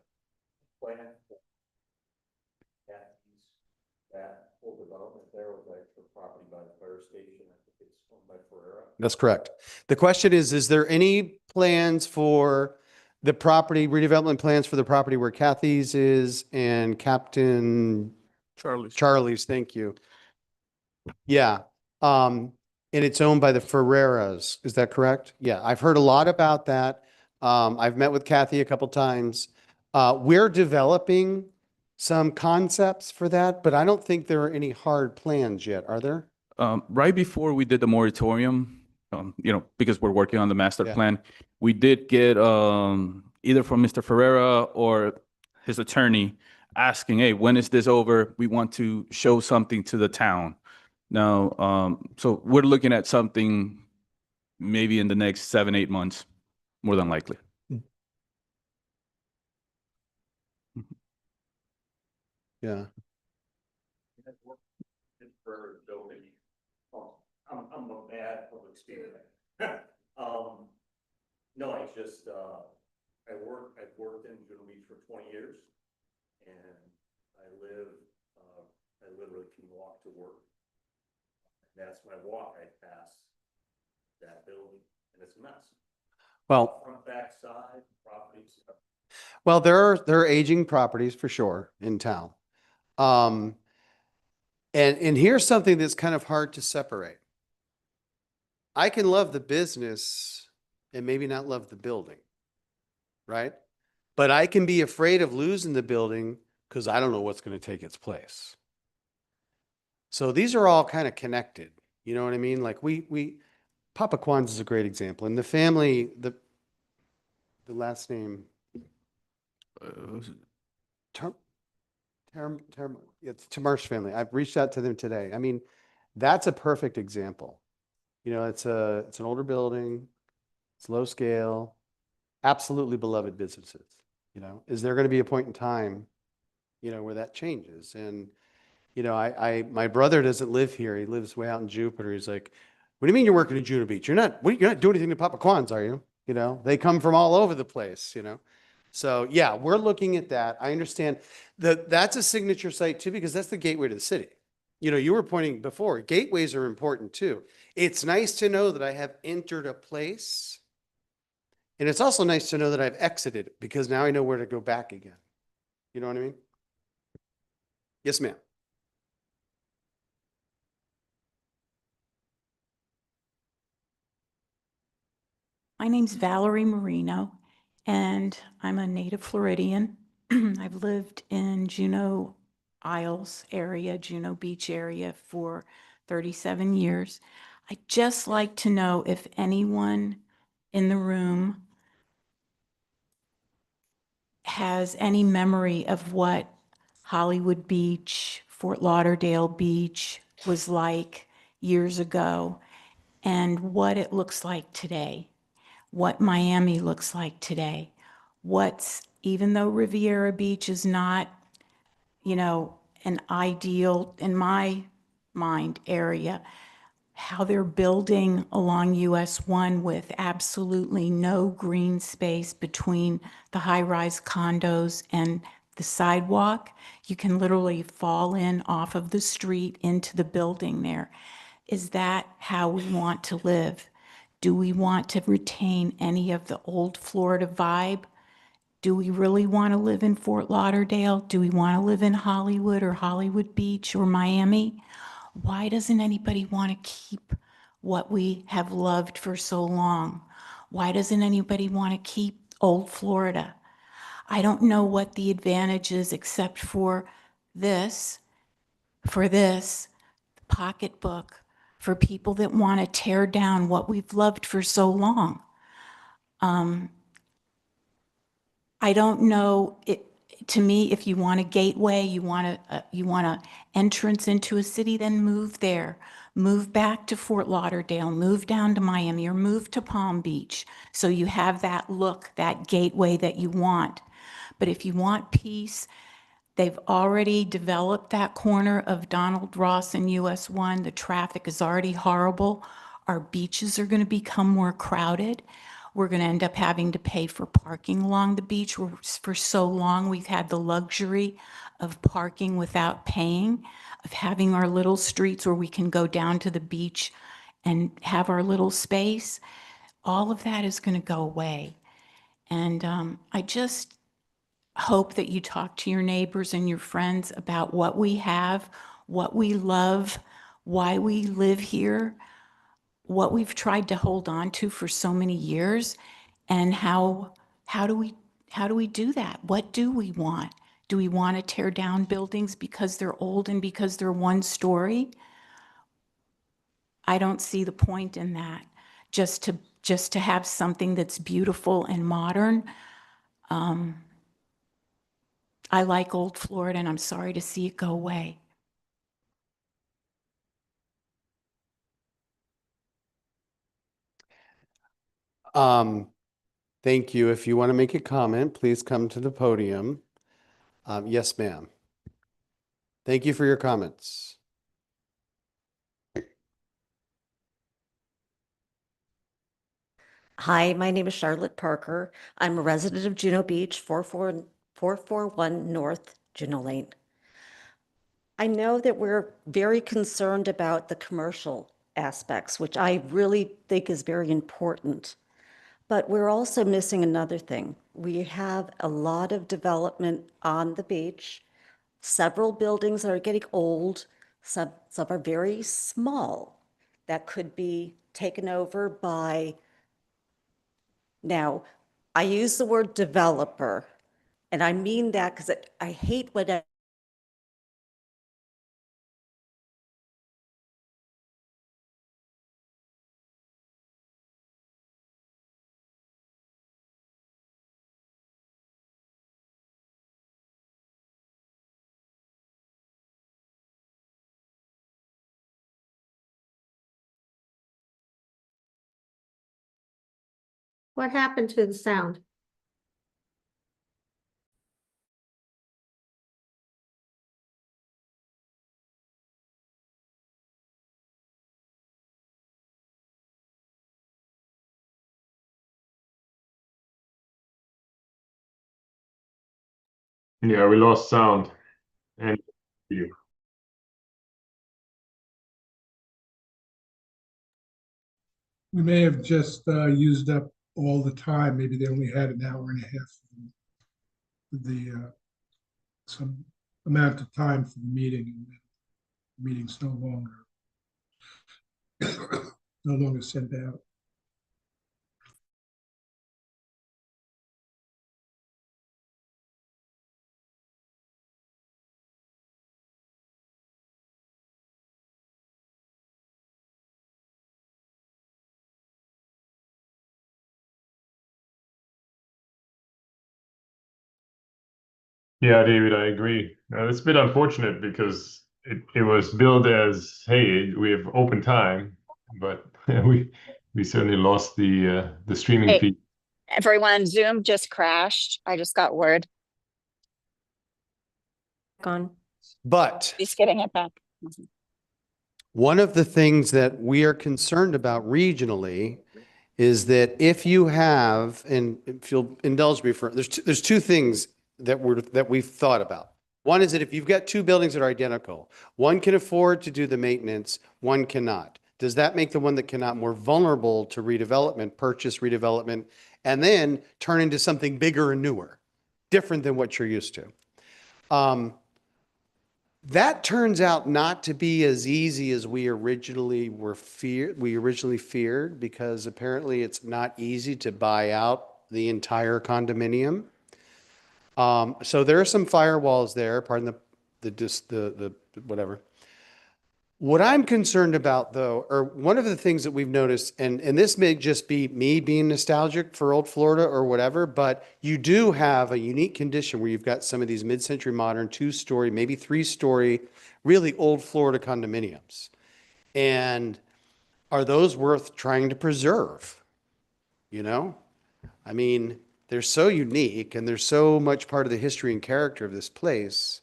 That whole development there was like the property by the fire station. I think it's owned by Ferrera. That's correct. The question is there any plans for the property, redevelopment plans for the property where Kathy's is and Captain Charlie's, thank you. Yeah. And it's owned by the Ferreras. Is that correct? Yeah. I've heard a lot about that. I've met with Kathy a couple times. We're developing some concepts for that, but I don't think there are any hard plans yet, are there? Right before we did the moratorium, you know, because we're working on the master Yeah. plan, we did get either from Mr. Ferrera or his attorney asking, hey, when is this over? We want to show something to the town. Now, so we're looking at something maybe in the next 7-8 months, more than likely. Yeah. For building. I'm a bad public speaker. No, I just, I've worked in Juno Beach for 20 years. And I literally can walk to work. That's my walk, I pass that building, and it's a mess. Well, Front, back, side, properties. well, there are aging properties for sure in town. And here's something that's kind of hard to separate. I can love the business and maybe not love the building, right? But I can be afraid of losing the building because I don't know what's going to take its place. So these are all kind of connected. You know what I mean? Like Papa Kwan's is a great example. And the family, the last name, it's Tamarsh family. I've reached out to them today. I mean, that's a perfect example. You know, it's an older building, it's low scale, absolutely beloved businesses. You know, is there going to be a point in time, you know, where that changes? And, you know, my brother doesn't live here. He lives way out in Jupiter. He's like, what do you mean you're working in Juno Beach? You're not doing anything to Papa Kwan's, are you? You know, they come from all over the place, you know? So yeah, we're looking at that. I understand that that's a signature site too, because that's the gateway to the city. You know, you were pointing before, gateways are important too. It's nice to know that I have entered a place. And it's also nice to know that I've exited because now I know where to go back again. You know what I mean? Yes, ma'am. My name's Valerie Marino, and I'm a native Floridian. I've lived in Juno Isles area, Juno Beach area for 37 years. I'd just like to know if anyone in the room has any memory of what Hollywood Beach, Fort Lauderdale Beach was like years ago and what it looks like today, what Miami looks like today, even though Riviera Beach is not, you know, an ideal, in my mind, area, how they're building along US 1 with absolutely no green space between the high-rise condos and the sidewalk. You can literally fall in off of the street into the building there. Is that how we want to live? Do we want to retain any of the old Florida vibe? Do we really want to live in Fort Lauderdale? Do we want to live in Hollywood or Hollywood Beach or Miami? Why doesn't anybody want to keep what we have loved for so long? Why doesn't anybody want to keep old Florida? I don't know what the advantage is except for this pocketbook for people that want to tear down what we've loved for so long. I don't know, to me, if you want a gateway, you want a entrance into a city, then move there. Move back to Fort Lauderdale, move down to Miami, or move to Palm Beach. So you have that look, that gateway that you want. But if you want peace, they've already developed that corner of Donald Ross and US 1. The traffic is already horrible. Our beaches are going to become more crowded. We're going to end up having to pay for parking along the beach. For so long, we've had the luxury of parking without paying, of having our little streets where we can go down to the beach and have our little space. All of that is going to go away. And I just hope that you talk to your neighbors and your friends about what we have, what we love, why we live here, what we've tried to hold on to for so many years, and how do we do that? What do we want? Do we want to tear down buildings because they're old and because they're one story? I don't see the point in that. Just to have something that's beautiful and modern. I like old Florida, and I'm sorry to see it go away. Thank you. If you want to make a comment, please come to the podium. Yes, ma'am. Thank you for your comments. Hi, my name is Charlotte Parker. I'm a resident of Juno Beach, 441 North Juno Lane. I know that we're very concerned about the commercial aspects, which I really think is very important. But we're also missing another thing. We have a lot of development on the beach, several buildings that are getting old, some are very small, that could be taken over by. Now, I use the word developer, and I mean that because I hate when What happened to the sound? Yeah, we lost sound and video. We may have just used up all the time. Maybe they only had an hour and a half. Some amount of time for the meeting, and the meeting's no longer sent out. Yeah, David, I agree. It's a bit unfortunate because it was billed as, hey, we have open time, but we certainly lost the streaming Hey, feed. everyone, Zoom just crashed. I just got word. Gone. But He's getting it back. one of the things that we are concerned about regionally is that if you have, and if you'll indulge me for, there's two things that we've thought about. One is that if you've got two buildings that are identical, one can afford to do the maintenance, one cannot. Does that make the one that cannot more vulnerable to redevelopment, purchase redevelopment, and then turn into something bigger and newer, different than what you're used to? That turns out not to be as easy as we originally feared, because apparently it's not easy to buy out the entire condominium. So there are some firewalls there, pardon the whatever. What I'm concerned about, though, or one of the things that we've noticed, and this may just be me being nostalgic for old Florida or whatever, but you do have a unique condition where you've got some of these mid-century modern, two-story, maybe three-story, really old Florida condominiums. And are those worth trying to preserve? You know? I mean, they're so unique and they're so much part of the history and character of this place.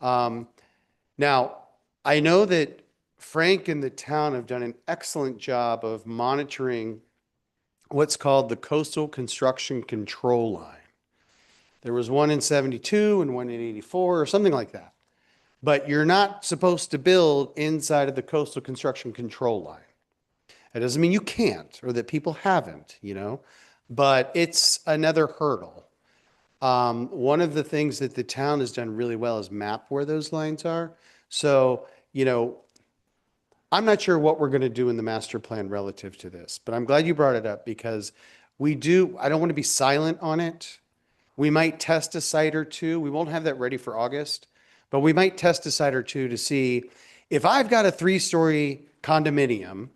Now, I know that Frank and the town have done an excellent job of monitoring what's called the Coastal Construction Control Line. There was one in 72 and one in 84 or something like that. But you're not supposed to build inside of the Coastal Construction Control Line. That doesn't mean you can't or that people haven't, you know, but it's another hurdle. One of the things that the town has done really well is map where those lines are. So, you know, I'm not sure what we're going to do in the master plan relative to this, but I'm glad you brought it up because I don't want to be silent on it. We might test a site or two. We won't have that ready for August, but we might test a site or two to see if I've got a 3-story condominium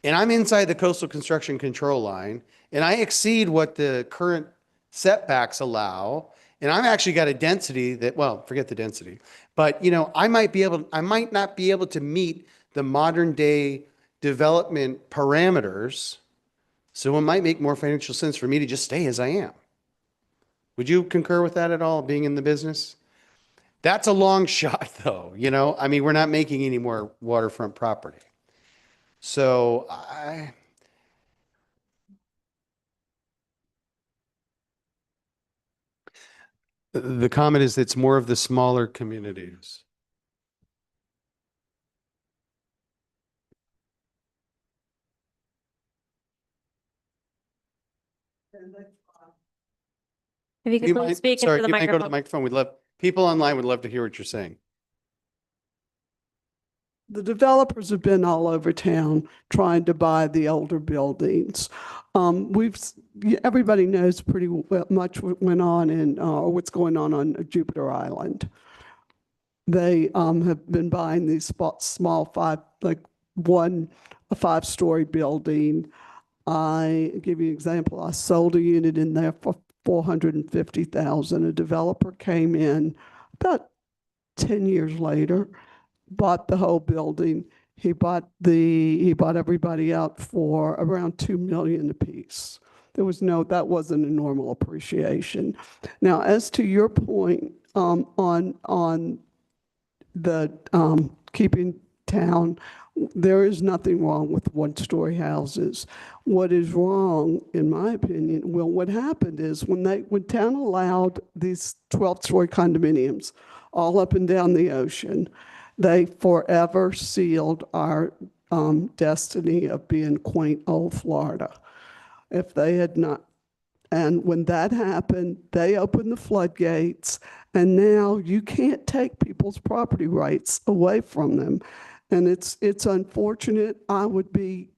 and I'm inside the Coastal Construction Control Line and I exceed what the current setbacks allow, and I've actually got a density that, well, forget the density, but you know, I might not be able to meet the modern day development parameters. So it might make more financial sense for me to just stay as I am. Would you concur with that at all, being in the business? That's a long shot though, you know? I mean, we're not making any more waterfront property. So the comment is it's more of the smaller communities. If you Do could please mind- speak sorry, into the you might go to the microphone. microphone. We'd love, people online would love to hear what you're saying. The developers have been all over town trying to buy the older buildings. Everybody knows pretty much what went on in, what's going on Jupiter Island. They have been buying these small a 5-story building. I give you an example. I sold a unit in there for $450,000. A developer came in about 10 years later, bought the whole building. He bought everybody out for around $2 million apiece. That wasn't a normal appreciation. Now, as to your point on the keeping town, there is nothing wrong with 1-story houses. What is wrong, in my opinion, well, what happened is when town allowed these 12-story condominiums all up and down the ocean, they forever sealed our destiny of being quaint old Florida. If they had not, and when that happened, they opened the floodgates, and now you can't take people's property rights away from them. And it's unfortunate. I would be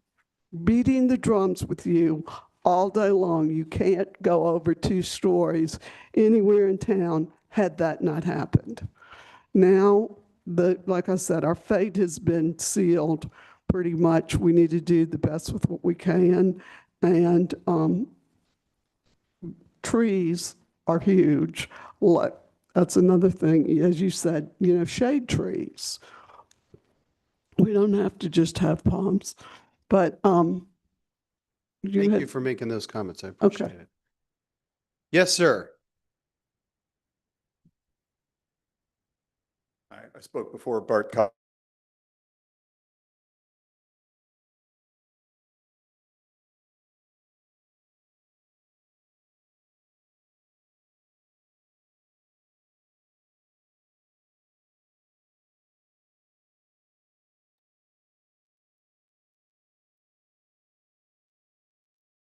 beating the drums with you all day long. You can't go over 2 stories anywhere in town had that not happened. Now, like I said, our fate has been sealed pretty much. We need to do the best with what we can. And trees are huge. That's another thing, as you said, shade trees. We don't have to just have palms, but Thank you for making those comments. I appreciate it. Yes, sir. I spoke before, Bart Cobb.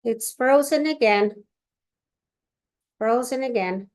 It's frozen again. Frozen again.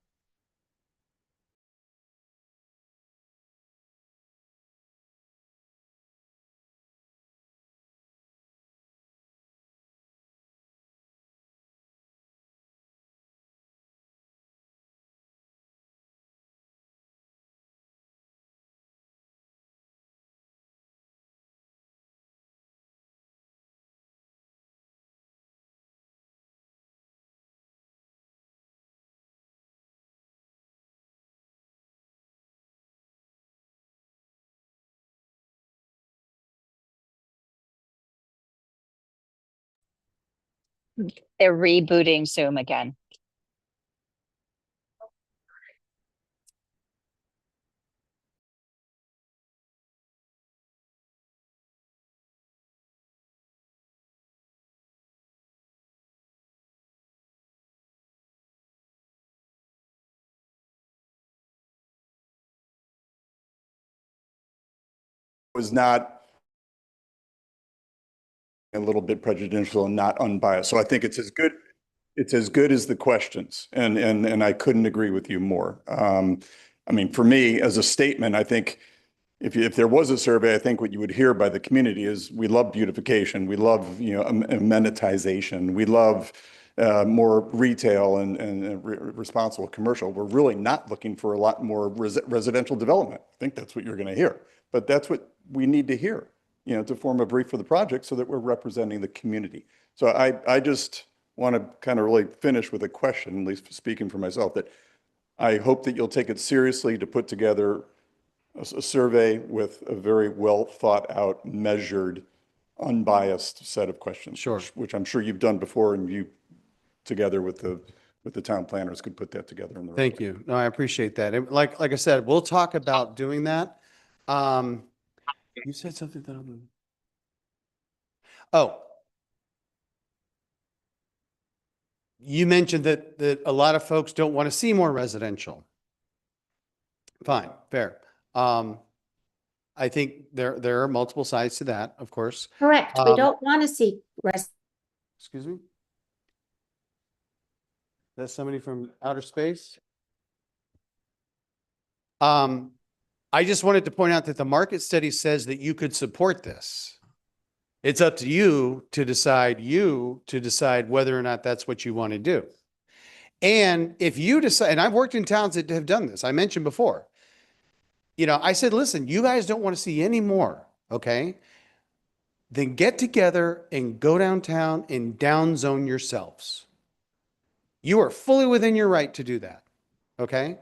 They're rebooting Zoom again. Was not a little bit prejudicial and not unbiased. So I think it's as good as the questions. And I couldn't agree with you more. I mean, for me, as a statement, I think if there was a survey, I think what you would hear by the community is we love beautification. We love, amenitization. We love more retail and responsible commercial. We're really not looking for a lot more residential development. I think that's what you're going to hear. But that's what we need to hear, to form a brief for the project so that we're representing the community. So I just want to kind of really finish with a question, at least speaking for myself, that I hope that you'll take it seriously to put together a survey with a very well thought out, measured, unbiased set of questions. Sure. Which I'm sure you've done before, and you together with the but the town planners could put that together in the. Thank you. No, I appreciate that. And like I said, we'll talk about doing that. You said something that I'm. Oh. You mentioned that a lot of folks don't want to see more residential. Fine, fair. I think there are multiple sides to that, of course. Correct. We don't want to see Excuse me? That's somebody from outer space? I just wanted to point out that the market study says that you could support this. It's up to you to decide whether or not that's what you want to do. And if you decide, and I've worked in towns that have done this, I mentioned before, I said, listen, you guys don't want to see any more, okay? Then get together and go downtown and downzone yourselves. You are fully within your right to do that, okay?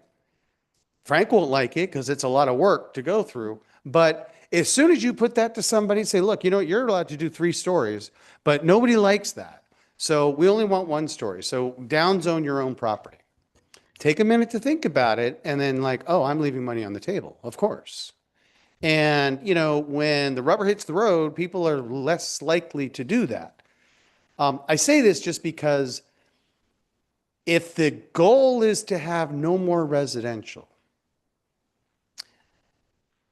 Frank won't like it because it's a lot of work to go through, but as soon as you put that to somebody, say, look, you're allowed to do 3 stories, but nobody likes that. So we only want 1 story. So downzone your own property. Take a minute to think about it and then oh, I'm leaving money on the table, of course. And, when the rubber hits the road, people are less likely to do that. I say this just because if the goal is to have no more residential,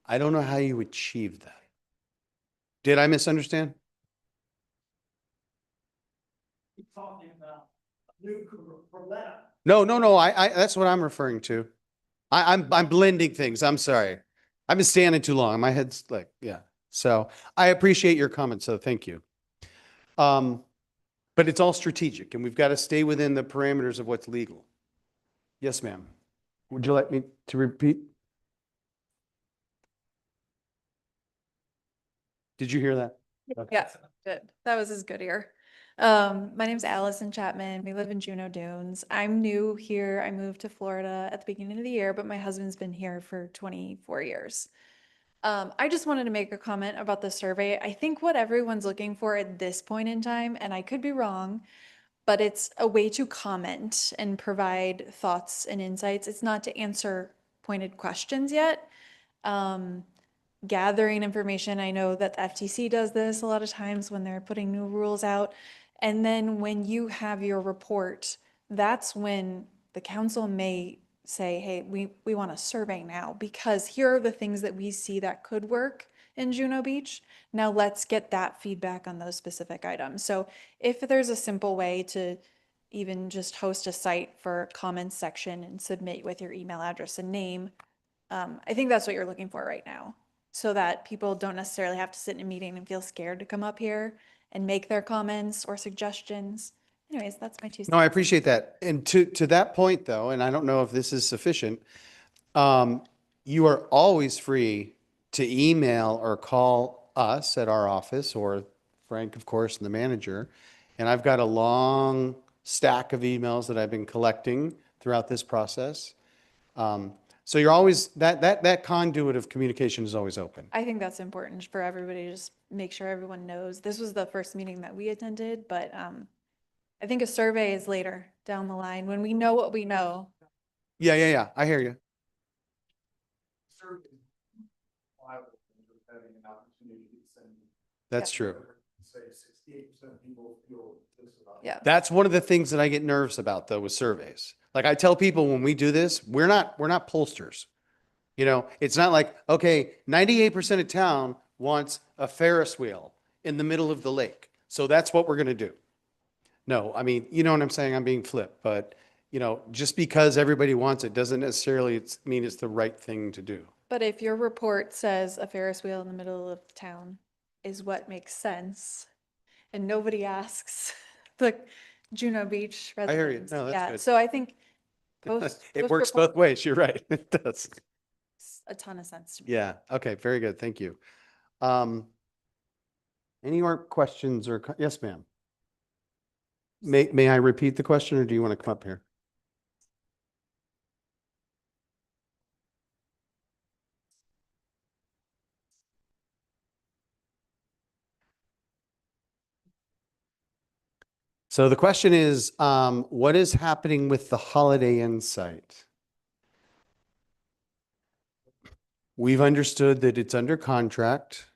I don't know how you achieve that. Did I misunderstand? Talking about new Corvette. No. I that's what I'm referring to. I'm blending things. I'm sorry. I've been standing too long. My head's yeah. So I appreciate your comments. So thank you. But it's all strategic and we've got to stay within the parameters of what's legal. Yes, ma'am. Would you like me to repeat? Did you hear that? Okay. Yeah, good. That was as good ear. My name's Allison Chapman. We live in Juneau Dunes. I'm new here. I moved to Florida at the beginning of the year, but my husband's been here for 24 years. I just wanted to make a comment about the survey. I think what everyone's looking for at this point in time, and I could be wrong, but it's a way to comment and provide thoughts and insights. It's not to answer pointed questions yet. Gathering information. I know that the FTC does this a lot of times when they're putting new rules out. And then when you have your report, that's when the council may say, hey, we want a survey now because here are the things that we see that could work in Juneau Beach. Now let's get that feedback on those specific items. So if there's a simple way to even just host a site for comments section and submit with your email address and name, I think that's what you're looking for right now, so that people don't necessarily have to sit in a meeting and feel scared to come up here and make their comments or suggestions. Anyways, that's my 2 cents. No, I appreciate that. And to that point though, and I don't know if this is sufficient, you are always free to email or call us at our office or Frank, of course, and the manager. And I've got a long stack of emails that I've been collecting throughout this process. So you're always, that conduit of communication is always open. I think that's important for everybody to just make sure everyone knows. This was the first meeting that we attended, but I think a survey is later down the line when we know what we know. Yeah. I hear you. That's true. Yeah. That's one of the things that I get nervous about though with surveys. Like I tell people when we do this, we're not pollsters. It's not like, okay, 98% of town wants a Ferris wheel in the middle of the lake. So that's what we're going to do. No, I mean, you know what I'm saying? I'm being flip, but just because everybody wants it doesn't necessarily mean it's the right thing to do. But if your report says a Ferris wheel in the middle of town is what makes sense, and nobody asks the Juneau Beach I hear you. residents. No, that's good. So I think It works both ways. You're right. It does. a ton of sense to me. Yeah. Okay. Very good. Thank you. Any more questions or, yes, ma'am. May I repeat the question or do you want to come up here? So the question is, what is happening with the Holiday Inn site? We've understood that it's under contract.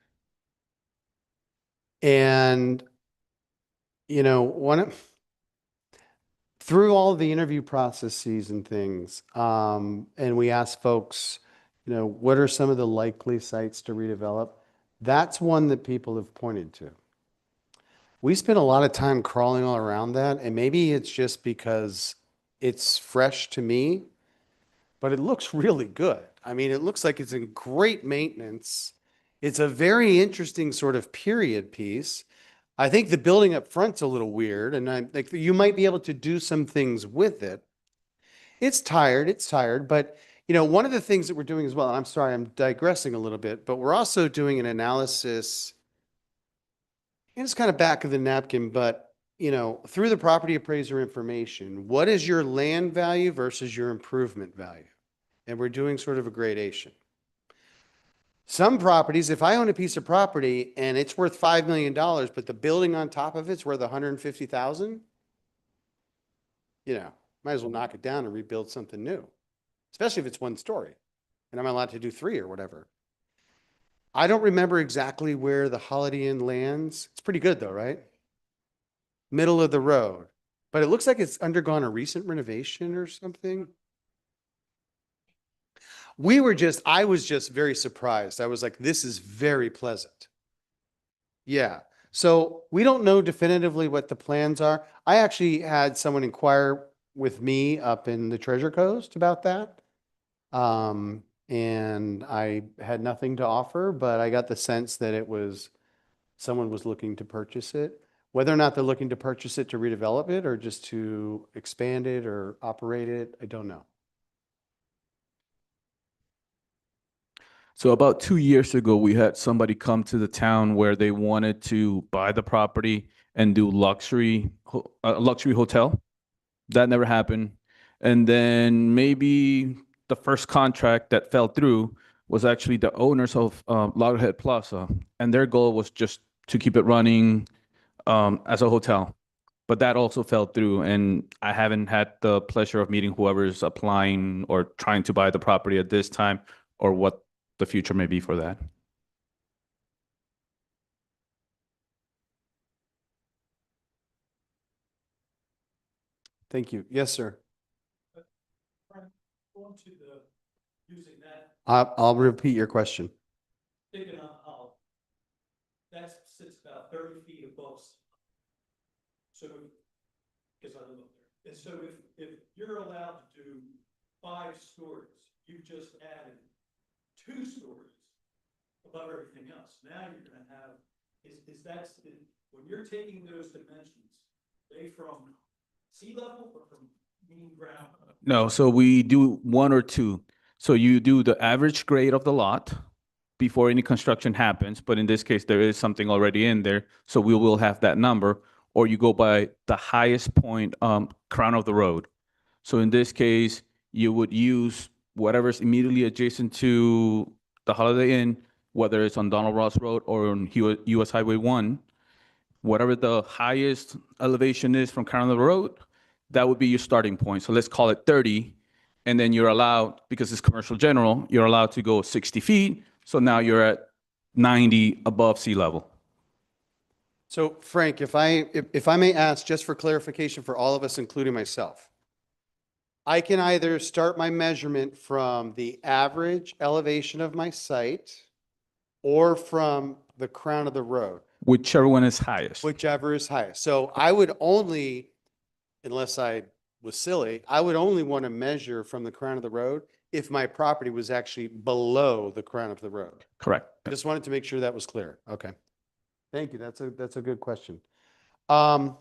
And, you know, through all the interview processes and things, and we asked folks, you know, what are some of the likely sites to redevelop? That's one that people have pointed to. We spent a lot of time crawling all around that, and maybe it's just because it's fresh to me, but it looks really good. I mean, it looks like it's in great maintenance. It's a very interesting sort of period piece. I think the building up front's a little weird, and I think you might be able to do some things with it. It's tired, but you know, one of the things that we're doing as well, and I'm sorry, I'm digressing a little bit, but we're also doing an analysis, and it's kind of back of the napkin, but you know, through the property appraiser information, what is your land value versus your improvement value? And we're doing sort of a gradation. Some properties, if I own a piece of property and it's worth $5 million, but the building on top of it's worth 150,000, you know, might as well knock it down and rebuild something new, especially if it's one story and I'm allowed to do 3 or whatever. I don't remember exactly where the Holiday Inn lands. It's pretty good though, right? Middle of the road, but it looks like it's undergone a recent renovation or something. I was just very surprised. I was like, this is very pleasant. Yeah. So we don't know definitively what the plans are. I actually had someone inquire with me up in the Treasure Coast about that. And I had nothing to offer, but I got the sense that someone was looking to purchase it. Whether or not they're looking to purchase it to redevelop it or just to expand it or operate it, I don't know. So about 2 years ago, we had somebody come to the town where they wanted to buy the property and do luxury hotel. That never happened. And then maybe the first contract that fell through was actually the owners of Loggerhead Plaza. And their goal was just to keep it running as a hotel. But that also fell through. And I haven't had the pleasure of meeting whoever's applying or trying to buy the property at this time or what the future may be for that. Thank you. Yes, sir. Using that, I'll repeat your question. thinking on how that sits about 30 feet above. So, because I live up there. And so if you're allowed to do 5 stories, you just added 2 stories above everything else. Now you're going to have, when you're taking those dimensions, they from sea level or from mean ground? No, so we do 1 or 2. So you do the average grade of the lot before any construction happens, but in this case, there is something already in there, so we will have that number, or you go by the highest point, crown of the road. So in this case, you would use whatever's immediately adjacent to the Holiday Inn, whether it's on Donald Ross Road or on US Highway 1, whatever the highest elevation is from crown of the road, that would be your starting point. So let's call it 30. And then you're allowed, because it's commercial general, you're allowed to go 60 feet. So now you're at 90 above sea level. So Frank, if I may ask just for clarification for all of us, including myself, I can either start my measurement from the average elevation of my site or from the crown of the road. Whichever one is highest. Whichever is highest. So I would only, unless I was silly, I would only want to measure from the crown of the road if my property was actually below the crown of the road. Correct. Just wanted to make sure that was clear. Okay. Thank you. That's a good question. No.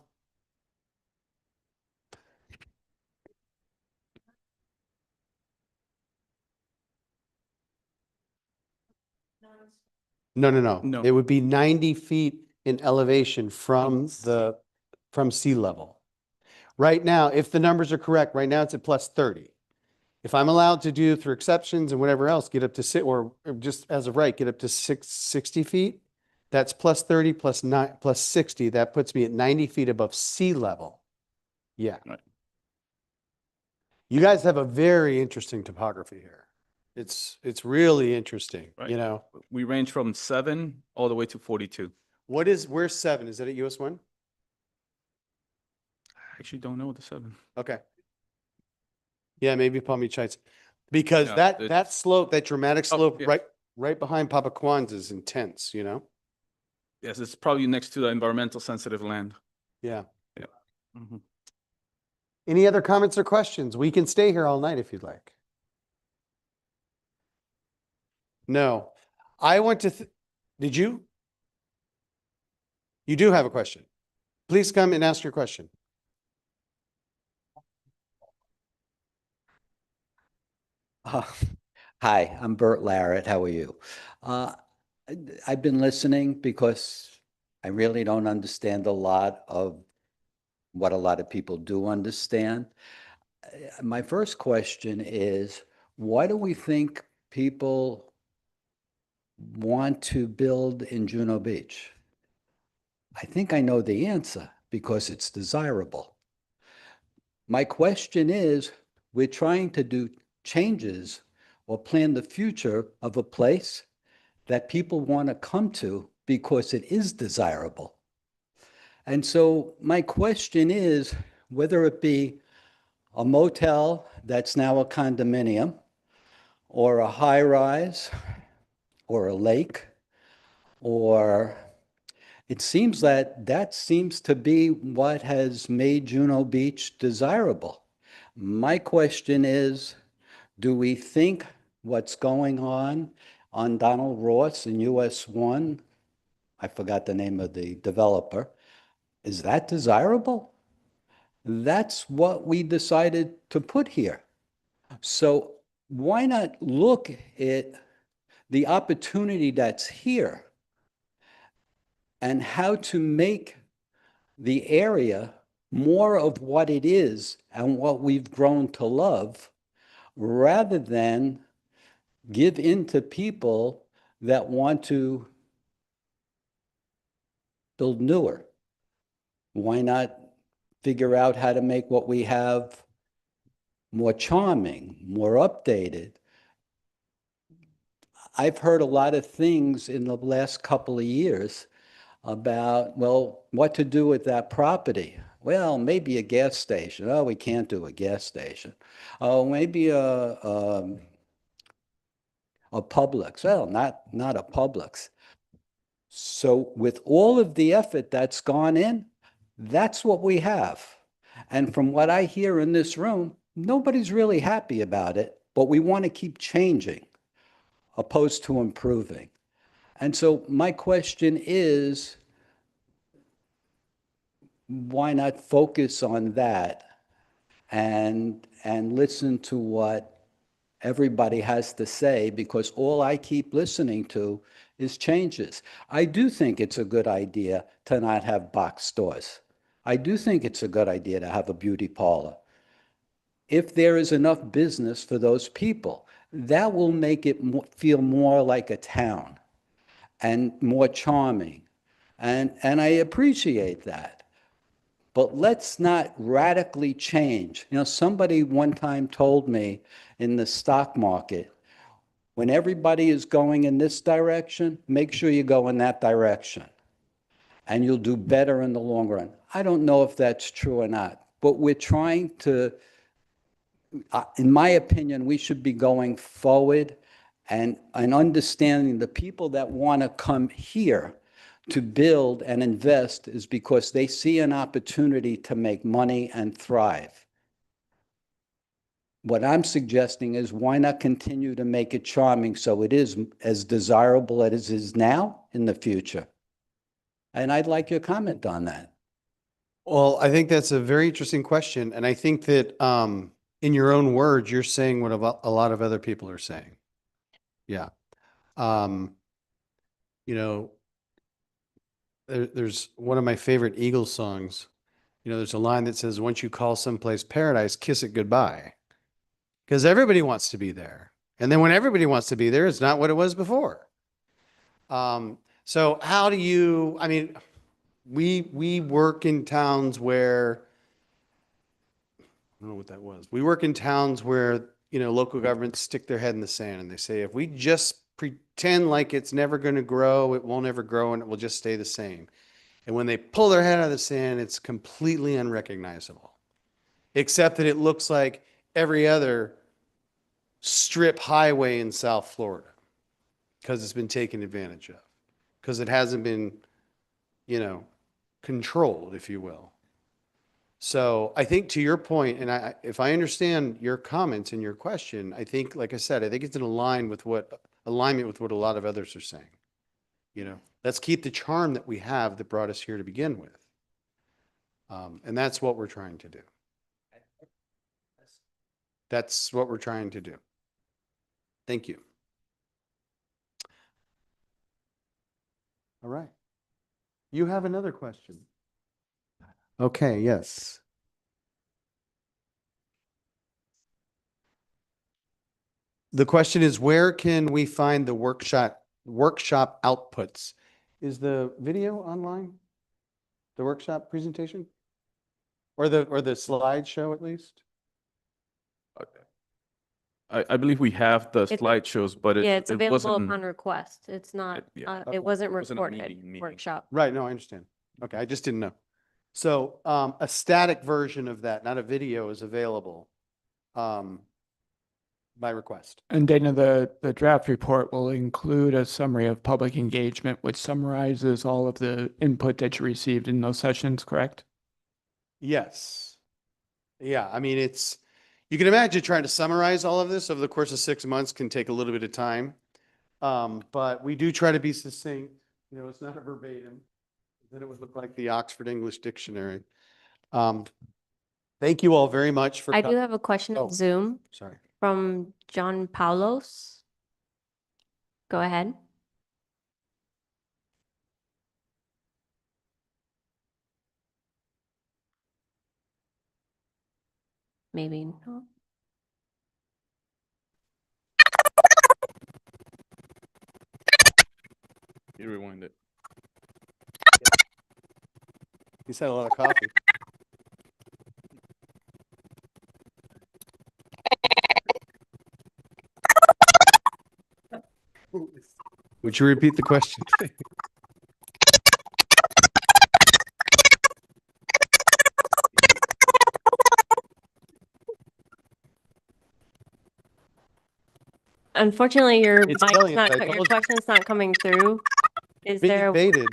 It would be 90 feet in elevation from sea level. Right now, if the numbers are correct, right now it's at plus 30. If I'm allowed to do through exceptions and whatever else, get up to or just as of right, get up to 60 feet, That's plus 30, plus 9, plus 60. That puts me at 90 feet above sea level. Yeah. Right. You guys have a very interesting topography here. It's really interesting, Right. you know? We range from 7 all the way to 42. Where's 7? Is that at US 1? I actually don't know the 7. Okay. Yeah, maybe Palm Beach Heights. Because Yeah, that it's- slope, that dramatic Oh, slope yeah. right behind Papa Kwan's is intense, you know? Yes, it's probably next to the environmental sensitive land. Yeah. Yeah. Mhm. Any other comments or questions? We can stay here all night if you'd like. No. I want to, did you? You do have a question. Please come and ask your question. Hi, I'm Bert Larrett. How are you? I've been listening because I really don't understand a lot of what a lot of people do understand. My first question is, why do we think people want to build in Juno Beach? I think I know the answer, because it's desirable. My question is, we're trying to do changes or plan the future of a place that people want to come to because it is desirable. And so my question is, whether it be a motel that's now a condominium, or a high-rise, or a lake, or it seems that seems to be what has made Juno Beach desirable. My question is, do we think what's going on Donald Ross in US 1, I forgot the name of the developer, is that desirable? That's what we decided to put here. So why not look at the opportunity that's here and how to make the area more of what it is and what we've grown to love, rather than give in to people that want to build newer. Why not figure out how to make what we have more charming, more updated? I've heard a lot of things in the last couple of years about, well, what to do with that property. Well, maybe a gas station. Oh, we can't do a gas station. Oh, maybe a Publix. Well, not a Publix. So with all of the effort that's gone in, that's what we have. And from what I hear in this room, nobody's really happy about it, but we want to keep changing opposed to improving. And so my question is, why not focus on that and listen to what everybody has to say? Because all I keep listening to is changes. I do think it's a good idea to not have box stores. I do think it's a good idea to have a beauty parlor. If there is enough business for those people, that will make it feel more like a town and more charming. And I appreciate that. But let's not radically change. You know, somebody one time told me in the stock market, when everybody is going in this direction, make sure you go in that direction, and you'll do better in the long run. I don't know if that's true or not, but we're trying to, in my opinion, we should be going forward and understanding the people that want to come here to build and invest is because they see an opportunity to make money and thrive. What I'm suggesting is, why not continue to make it charming so it is as desirable as it is now in the future? And I'd like your comment on that. Well, I think that's a very interesting question. And I think that in your own words, you're saying what a lot of other people are saying. Yeah. You know, there's one of my favorite Eagles songs. You know, there's a line that says, once you call someplace paradise, kiss it goodbye. Because everybody wants to be there. And then when everybody wants to be there, it's not what it was before. So how do you, I mean, we work in towns where, I don't know what that was. We work in towns where, local governments stick their head in the sand and they say, if we just pretend like it's never going to grow, it won't ever grow and it will just stay the same. And when they pull their head out of the sand, it's completely unrecognizable, except that it looks like every other strip highway in South Florida because it's been taken advantage of, because it hasn't been, controlled, if you will. So I think to your point, and if I understand your comments and your question, I think, like I said, I think it's in alignment with what a lot of others are saying. Let's keep the charm that we have that brought us here to begin with. And that's what we're trying to do. That's what we're trying to do. Thank you. All right. You have another question. Okay, yes. The question is, where can we find the workshop outputs? Is the video online? The workshop presentation? Or the slideshow at least? I believe we have the It's- slideshows, but Yeah, it's it available wasn't. upon request. It's not, yeah. it wasn't Wasn't a recorded meeting. workshop. Right, no, I understand. Okay, I just didn't know. So a static version of that, not a video, is available by request. And Dana, the draft report will include a summary of public engagement, which summarizes all of the input that you received in those sessions, correct? Yes. Yeah, I mean, you can imagine trying to summarize all of this over the course of 6 months can take a little bit of time. But we do try to be succinct. It's not a verbatim. Then it would look like the Oxford English Dictionary. Thank you all very much for. I do have a question Oh, on Zoom sorry. from John Paulos. Go ahead. Maybe not. You rewind it. He's had a lot of coffee. Would you repeat the question? Unfortunately, your It's mic's brilliant, not, I your told you. question's not coming through. Is Being there, baited.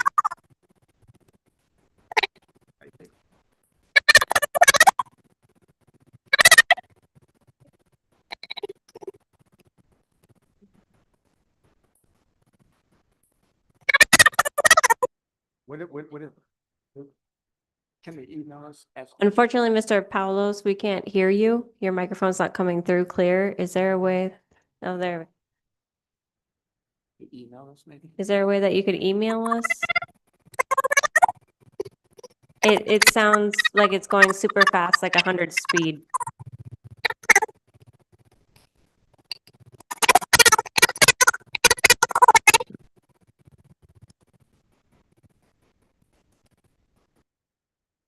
Can they email us? unfortunately, Mr. Paulos, we can't hear you. Your microphone's not coming through clear. Is there a way? Oh, there. Email us maybe? Is there a way that you could email us? It sounds like it's going super fast, like 100 speed.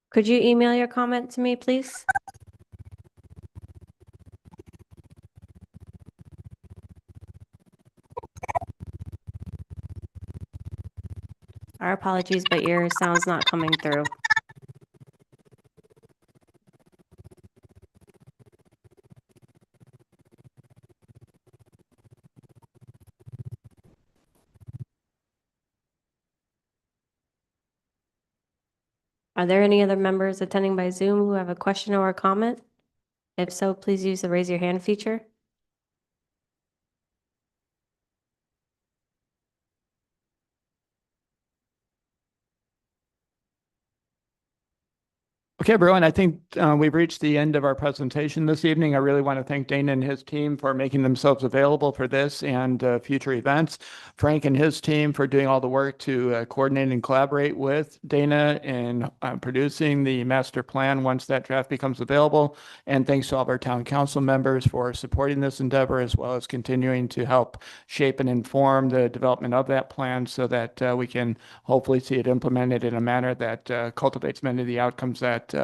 Could you email your comment to me, please? Our apologies, but your sound's not coming through. Are there any other members attending by Zoom who have a question or a comment? If so, please use the raise your hand feature. Okay, everyone, I think we've reached the end of our presentation this evening. I really want to thank Dana and his team for making themselves available for this and future events. Frank and his team for doing all the work to coordinate and collaborate with Dana in producing the master plan once that draft becomes available. And thanks to all of our town council members for supporting this endeavor, as well as continuing to help shape and inform the development of that plan so that we can hopefully see it implemented in a manner that cultivates many of the outcomes that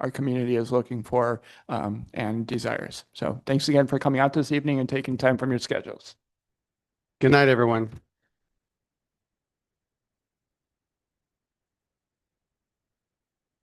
our community is looking for and desires. So thanks again for coming out this evening and taking time from your schedules. Good night, everyone.